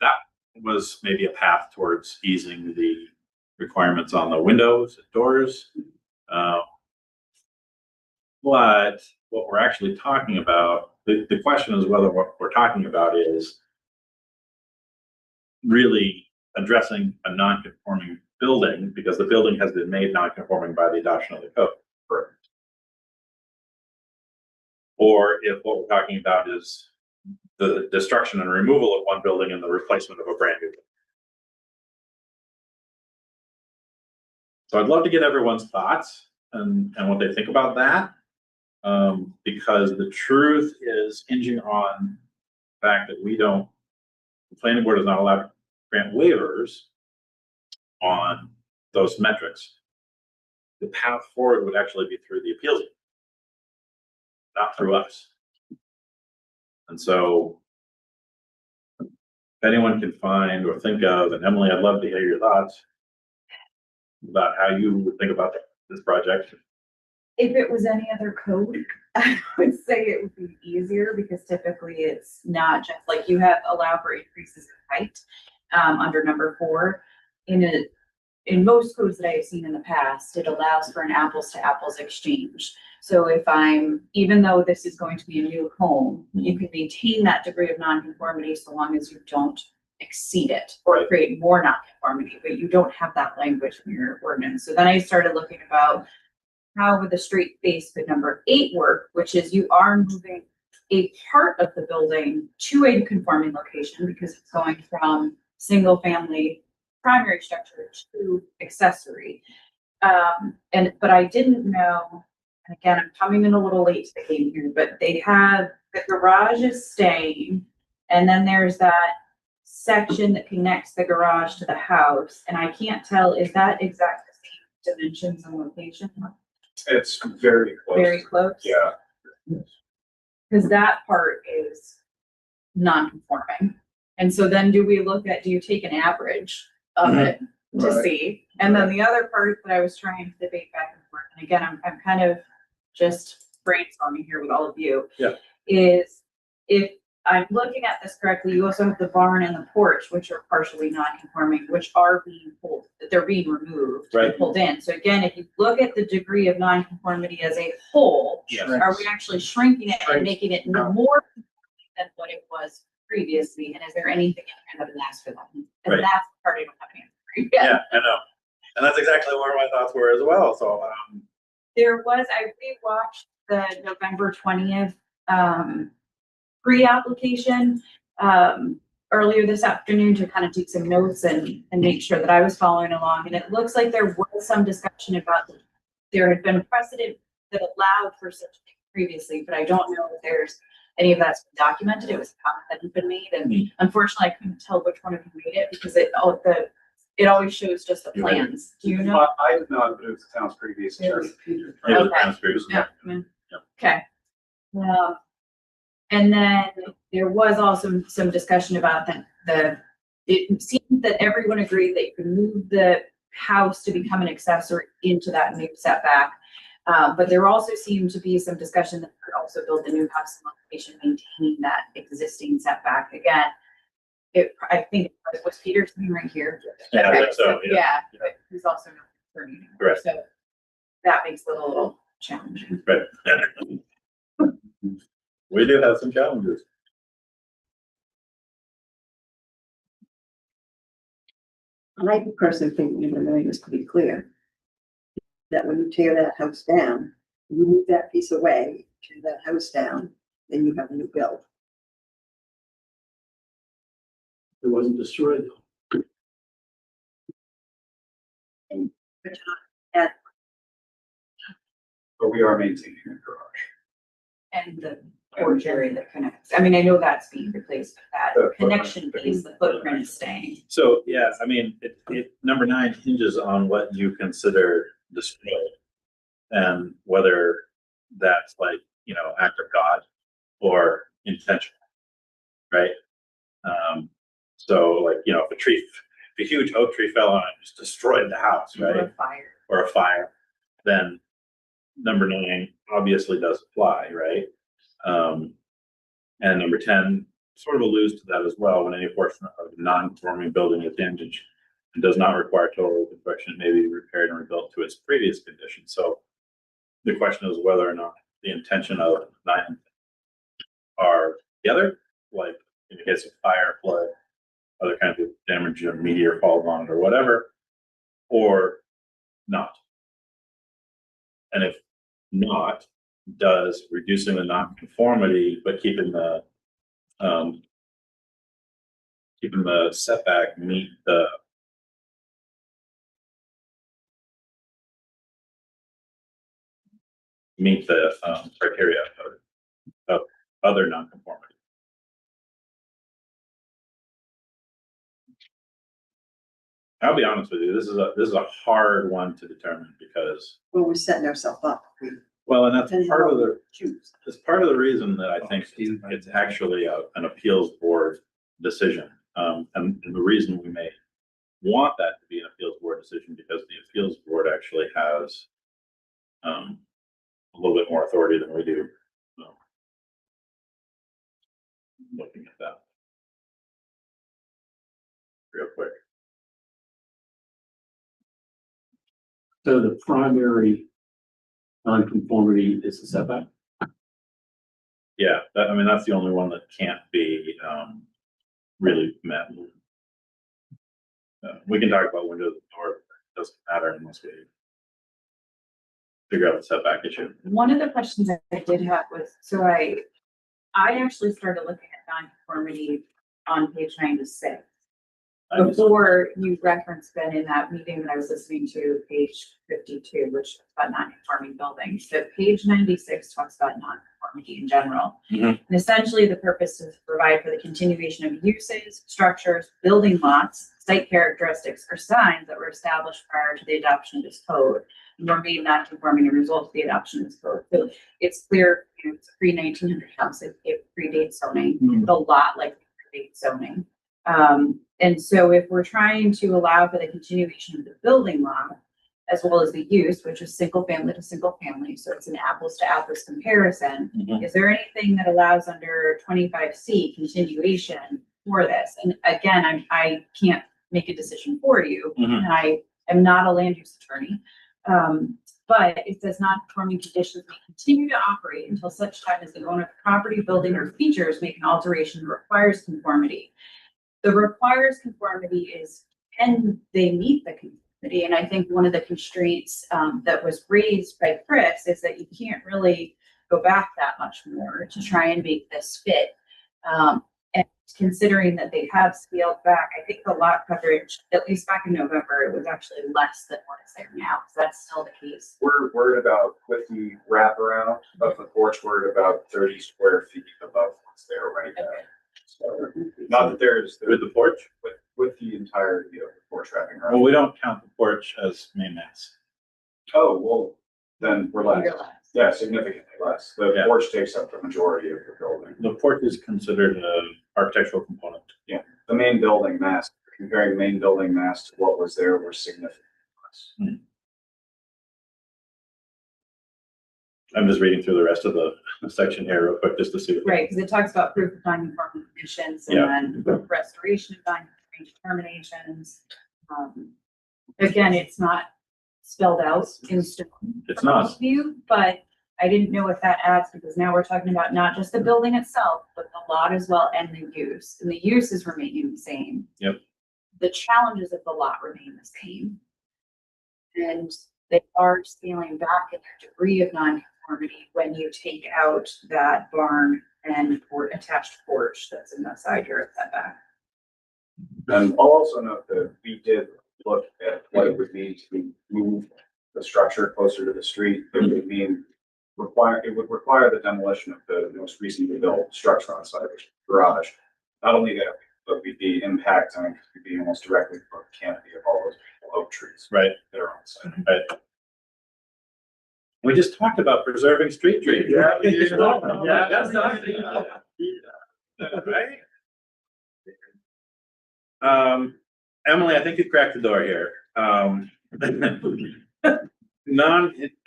That was maybe a path towards easing the requirements on the windows and doors. But what we're actually talking about, the question is whether what we're talking about is really addressing a non-conforming building because the building has been made non-conforming by the adoption of the code. Correct. Or if what we're talking about is the destruction and removal of one building and the replacement of a brand new building. So I'd love to get everyone's thoughts and what they think about that. Because the truth is hinging on the fact that the planning board is not allowed to grant waivers on those metrics. The path forward would actually be through the appeals, not through us. And so if anyone can find or think of, and Emily, I'd love to hear your thoughts about how you would think about this project. If it was any other code, I would say it would be easier because typically it's not just like you have allow for increases in height under number 4. In most codes that I have seen in the past, it allows for an apples to apples exchange. So if even though this is going to be a new home, you can maintain that degree of nonconformity so long as you don't exceed it or create more nonconformity, but you don't have that language in your ordinance. So then I started looking about how would the straight face could number 8 work, which is you are moving a part of the building to a conforming location because it's going from single family primary structure to accessory. But I didn't know, and again, I'm coming in a little late to the game here, but they have the garage is staying, and then there's that section that connects the garage to the house. And I can't tell, is that exact the same dimensions and location? It's very close. Very close? Yeah. Because that part is non-conforming. And so then do you take an average of it to Right. see? And then the other part that I was trying to debate back and forth, and again, I'm kind of just brainstorming here with all of you. Yeah. Is if I'm looking at this correctly, you also have the barn and the porch, which are partially non-conforming, which are being they're being removed and Right. pulled in. So again, if you look at the degree of non-conformity as a whole, Yes. are we actually shrinking it Right. and making it more than what it was previously? And is there anything in there that lasts for that? And Right. that's the part I don't have an answer for yet. Yeah, I know. And that's exactly where my thoughts were as well. So, I rewatched the November 20th, pre-application, earlier this afternoon to kind of take some notes and make sure that I was following along. And it looks like there was some discussion about there had been precedent that allowed for such things previously, but I don't know if there's any of that's been documented. It was a comment that had been made, and unfortunately I couldn't tell which one of you made it because it always shows just the plans. Do you know? I did not, but it was the town's previous attorney. it was Okay. transfers. Yeah. Okay. And then there was also some discussion about it seemed that everyone agreed that you could move the house to become an accessory into that new setback. But there also seemed to be some discussion that you could also build the new house in location, maintaining that existing setback. Again, I think it was Peter's name right here. Yeah, I think so, yeah. Yeah, but he's also not attorney anymore, Correct. so that makes it a little challenging. Right. We do have some challenges. I personally think, this to be clear, that when you tear that house down, you move that piece away, tear that house down, then you have a new build. It wasn't destroyed. But you're not But we are maintaining the garage. And the porch area that connects, I mean, I know that's being replaced, but that The footprint. connection piece, the footprint is staying. So, yeah, I mean, number 9 hinges on what you consider destroyed. and whether that's like, you know, act of God or intentional, right? So like, you know, if a huge oak tree fell on it, and just destroyed the house, Or right? a fire. Or a fire, then number 9 obviously does apply, right? And number 10 sort of alludes to that as well. When any portion of a non-conforming building is damaged and does not require total reconstruction, it may be repaired and rebuilt to its previous condition. So the question is whether or not the intention of 9 are together, like in the case of fire, flood, other kinds of damage, a meteor falls on it or whatever, or not. And if not, does reducing the nonconformity but keeping the setback meet the criteria of other nonconformity? I'll be honest with you, this is a hard one to determine because, Well, we're setting ourselves up. well, and that's Depending part on of the, choose. it's part of the reason that I think it's actually an appeals board decision. And the reason we may want that to be an appeals board decision because the appeals board actually has a little bit more authority than we do. So, looking at that real quick. So the primary nonconformity is the setback. Yeah, I mean, that's the only one that can't be really met. We can talk about windows and door, it doesn't matter unless we figure out the setback issue. One of the questions I did have was, so I actually started looking at nonconformity on page 96. Before you referenced, Ben, in that meeting that I was listening to, page 52, which is about non-conforming buildings. So page 96 talks about nonconformity in general. Mhm. And essentially the purpose is to provide for the continuation of uses, structures, building lots, site characteristics, or signs that were established prior to the adoption of this code and were made non-conforming as a result of the adoption of this code. So it's clear, you know, it's a pre-1900 house, it predates zoning, the lot like predates zoning. And so if we're trying to allow for the continuation of the building lot, as well as the use, which is single family to single family, so it's an apples to apples comparison, is there anything that allows under 25C continuation for this? And again, I can't make a decision for you, and I am not a land use attorney. But it says non-conforming conditions may continue to operate until such time as the owner of the property, building, or features make an alteration that requires conformity. The requires conformity is, can they meet the conformity? And I think one of the constraints that was raised by Chris is that you can't really go back that much more to try and make this fit. And considering that they have scaled back, I think the lot coverage, at least back in November, it was actually less than what is there now. So that's still the case. We're at about, with the wraparound of the porch, we're at about 30 square feet above what's there right now. So, not that there's, With the porch? with the entirety of the porch wrapping Well, around. we don't count the porch as main mass. Oh, well, then we're less. You're less. Yeah, significantly less. The Yeah. porch takes up the majority of the building. The porch is considered an architectural component. The main building mass, comparing main building mass to what was there, were significantly less. I'm just reading through the rest of the section here real quick just to see. what- Right, because it talks about proof of non-conforming conditions and then restoration of non-conforming determinations. Again, it's not spelled out in stone. It's from not. most of you, but I didn't know if that adds, because now we're talking about not just the building itself, but the lot as well and the use. And the use is remaining the same. Yep. The challenges of the lot remain the same. And they are scaling back in their degree of non-conformity when you take out that barn and attached porch that's in the side yard setback. And I'll also note that we did look at what it would mean to move the structure closer to the street. It would would require the demolition of the most recently built structure on site, which is the garage. Not only that, but we'd be impacting, we'd be almost directly above the canopy of all those oak trees Right. that are on site. Right. We just talked about preserving street trees. Yeah, That's not. Right? Emily, I think you cracked the door here. And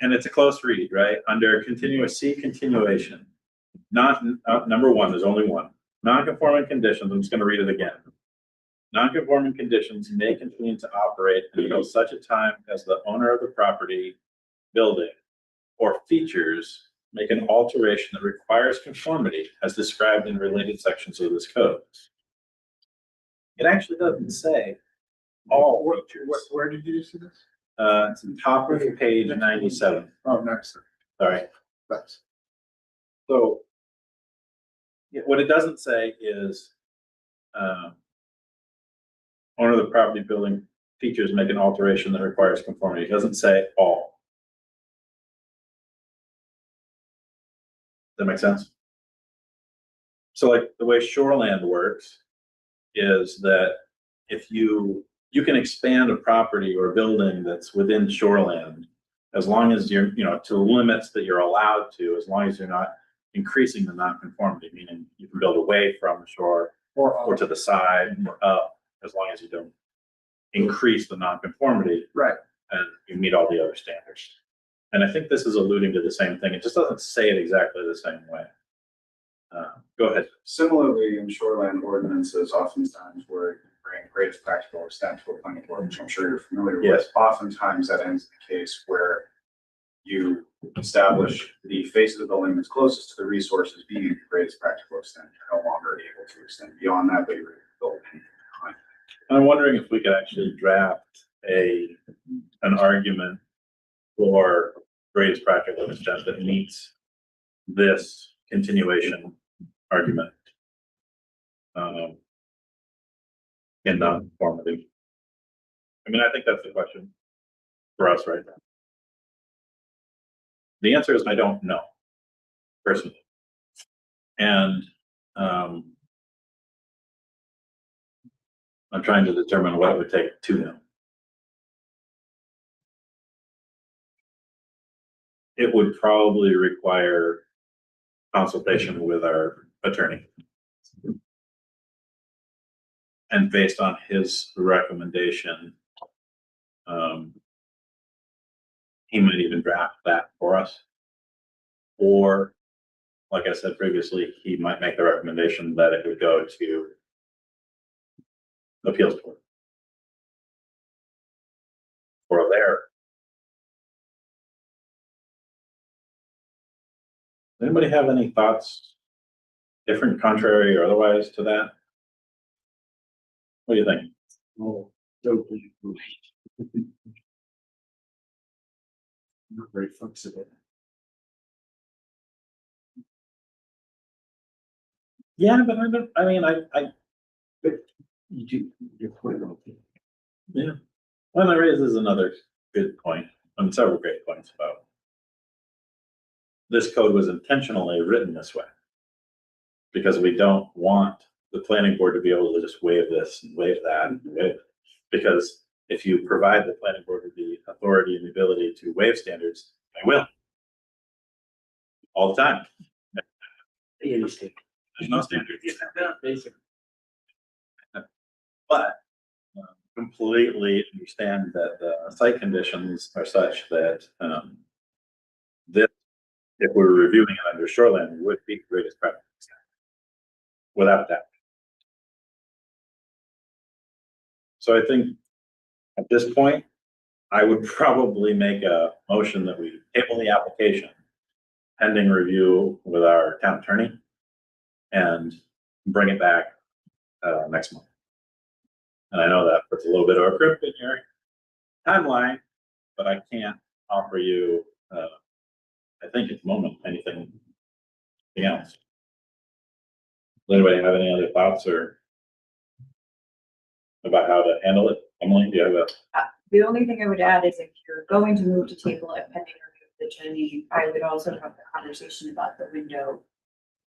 it's a close read, right? Under continuation. Not, number one, there's only one. Non-conforming conditions, I'm just gonna read it again. Non-conforming conditions may continue to operate until such a time as the owner of the property, building, or features make an alteration that requires conformity as described in related sections of this code. It actually doesn't say all features. Where did you see this? It's the top of page 97. Oh, nice. Sorry. Thanks. So what it doesn't say is owner of the property, building, features make an alteration that requires conformity. It doesn't say all. Does that make sense? So like the way shoreland works is that if you can expand a property or a building that's within shoreland, as long as you're, to the limits that you're allowed to, as long as you're not increasing the nonconformity, meaning you can build away from the shore or to the side or up, as long as you don't increase the nonconformity. Right. And you meet all the other standards. And I think this is alluding to the same thing. It just doesn't say it exactly the same way. Go ahead. Similarly, in shoreline ordinances, oftentimes where you bring greatest practical extent to a planning board, which I'm sure you're familiar with. Yes. Oftentimes that ends the case where you establish the face of the building that's closest to the resources being the greatest practical extent. You're no longer able to extend beyond that, but you're able to build anything behind. And I'm wondering if we could actually draft an argument for greatest practical extent that meets this continuation argument in non-conformity. I mean, I think that's the question for us right now. The answer is I don't know, personally. And I'm trying to determine what it would take to know. It would probably require consultation with our attorney. And based on his recommendation, he might even draft that for us. Or, like I said previously, he might make the recommendation that it would go to appeals court. Or there. Anybody have any thoughts, different, contrary, or otherwise to that? What do you think? Oh, totally. Not very flexible. Yeah, but But you do, your point, okay. yeah. Well, that raises another good point, several great points about this code was intentionally written this way because we don't want the planning board to be able to just waive this and waive that. Because if you provide the planning board with the authority and the ability to waive standards, they will. All the time. Any state. There's no standard. Basically. But completely understand that the site conditions are such that this, if we were reviewing it under shoreline, would be greatest practice without doubt. So I think at this point, I would probably make a motion that we table the application pending review with our town attorney and bring it back next month. And I know that puts a little bit of a grip in your timeline, but I can't offer you, I think at the moment, anything else. Does anybody have any other thoughts or about how to handle it? Emily, do you have a? The only thing I would add is if you're going to move to table it pending review of the attorney, I would also have the conversation about the window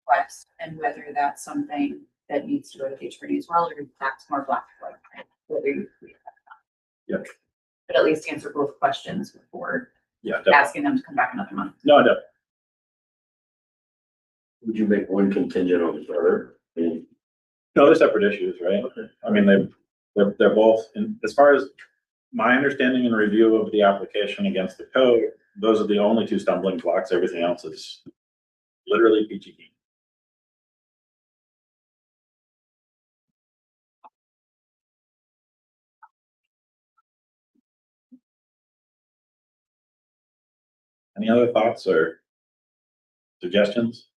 request and whether that's something that needs to go to the attorney as well, or if that's more black and white. Whether you agree with that or not. Yep. But at least answer both questions before Yeah, definitely. asking them to come back another month. No, I don't. Would you make one contingent on the other? No, they're separate issues, right? I mean, they're both, as far as my understanding and review of the application against the code, those are the only two stumbling blocks. Everything else is literally peachy keen. Any other thoughts or suggestions?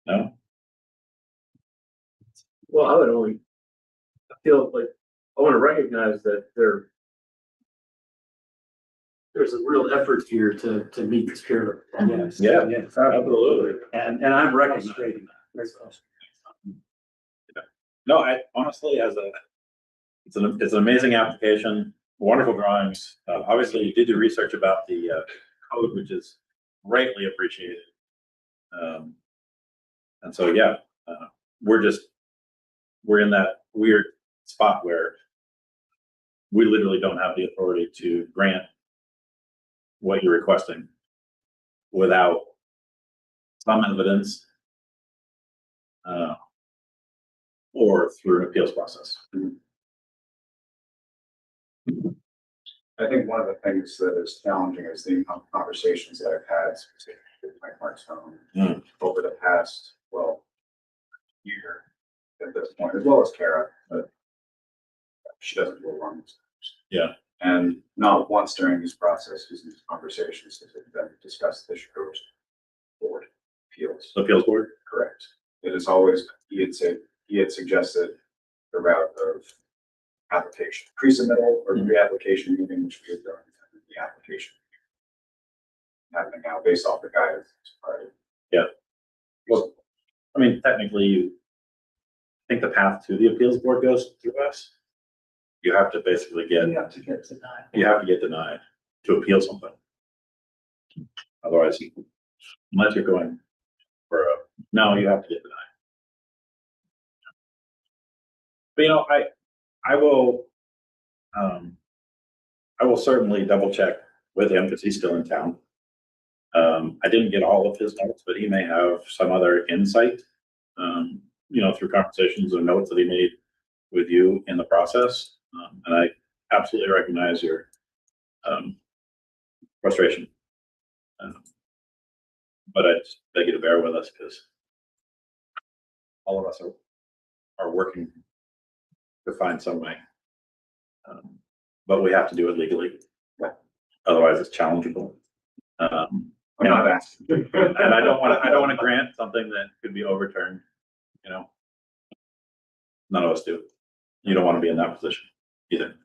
No? Well, I feel like, I want to recognize that there's a real effort here to meet the spirit. Yes. Yeah, Yes. absolutely. And I'm recognizing that. No, I honestly, it's an amazing application, wonderful drawings. Obviously, you did your research about the code, which is greatly appreciated. And so, yeah, we're in that weird spot where we literally don't have the authority to grant what you're requesting without some evidence or through an appeals process. I think one of the things that is challenging is the amount of conversations that I've had specifically with my Mark's home over the past, year at this point, as well as Kara, but she doesn't do it wrong. Yeah. And not once during these processes, these conversations, has it been discussed this goes board appeals. Appeals board? Correct. It is always, he had suggested the route of application, pre-submittal or pre-application meeting, which we had done in the application. Happening now based off the guidance. Right? Yeah. Well, I mean, technically, I think the path to the appeals board goes through us. You have to basically You have to get denied. you have to get denied to appeal something. Otherwise, unless you're going for no, you have to get denied. But I will certainly double check with him because he's still in town. I didn't get all of his notes, but he may have some other insight, through conversations or notes that he made with you in the process. And I absolutely recognize your frustration. But I just beg you to bear with us because all of us are working to find some way. But we have to do it legally. Otherwise it's challengeable. I'm not asking. And I don't want to grant something that could be overturned, None of us do. You don't want to be in that position either.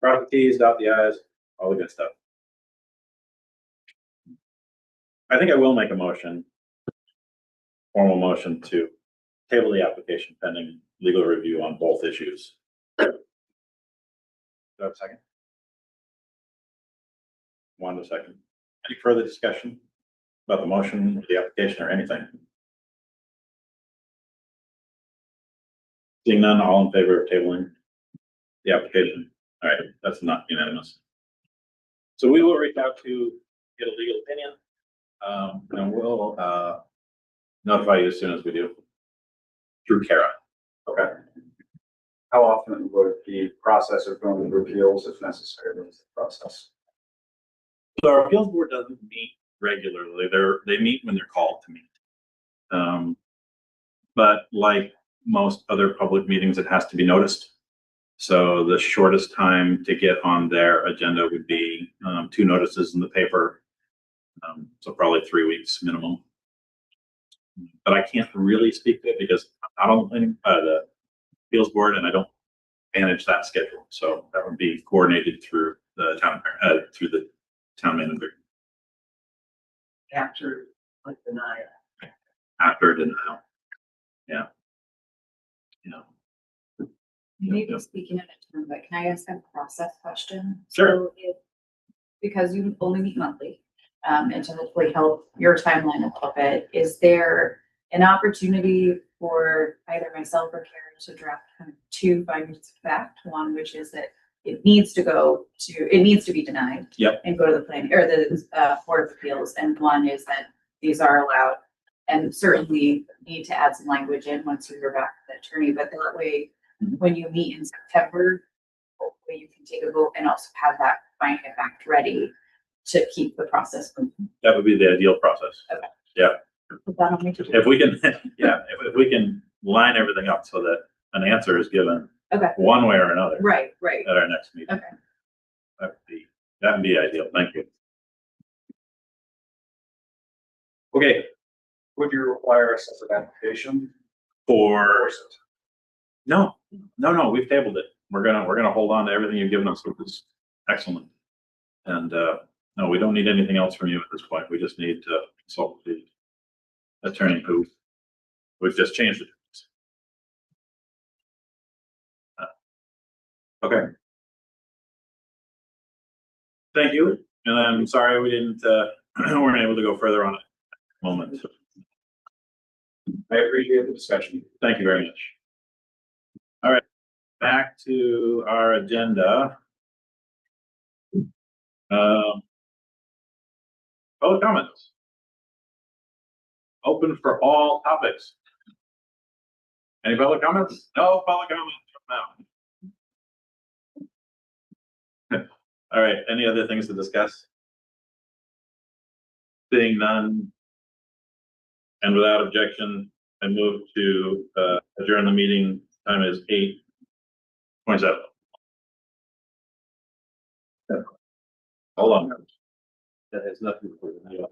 Cross the T's, dot the I's, all the good stuff. I think I will make a formal motion to table the application pending legal review on both issues. Do I have a second? One second. Any further discussion about the motion, the application, or anything? Seeing none, all in favor of tabling the application? All right, that's not unanimous. So we will reach out to get a legal opinion, and we'll notify you as soon as we do through Kara. Okay. How often would the process of going through appeals, if necessary, is the process? So our appeals board doesn't meet regularly. They meet when they're called to meet. But like most other public meetings, it has to be noticed. So the shortest time to get on their agenda would be 2 notices in the paper. So probably 3 weeks minimum. But I can't really speak to it because I don't the appeals board and I don't manage that schedule. So that would be coordinated through the town manager. After, like, denial. After denial. Yeah. Maybe speaking in a term, but can I ask a process question? Sure. So because you only meet monthly, and to hopefully help your timeline a little bit, is there an opportunity for either myself or Karen to draft kind of 2 findings of fact? One, which is that it needs to go to, it needs to be denied. Yep. And go to the planning, or the, Board of Appeals, and one is that these are allowed. And certainly need to add some language in once you hear back from the attorney, but that way, when you meet in September, hopefully you can take a vote and also have that finding of fact ready to keep the process moving. That would be the ideal process. Okay. Yeah. Put that on me to do. If we can, yeah, if we can line everything up so that an answer is given Okay, one way or another right, right. at our next meeting. Okay. That'd be ideal. Thank you. Okay, Would you require a separate application? for, no, we've tabled it. We're gonna hold on to everything you've given us, which is excellent. And, no, we don't need anything else from you at this point. We just need to consult with the attorney who we've just changed it. Okay. Thank you, and I'm sorry we didn't, weren't able to go further on it at the moment. I appreciate the discussion. Thank you very much. All right, back to our agenda. Public comments. Open for all topics. Any public comments? No public comments from now. All right, any other things to discuss? Seeing none. And without objection, I move to adjourn the meeting. Time is 8:27. Hold on. That has nothing to do with you.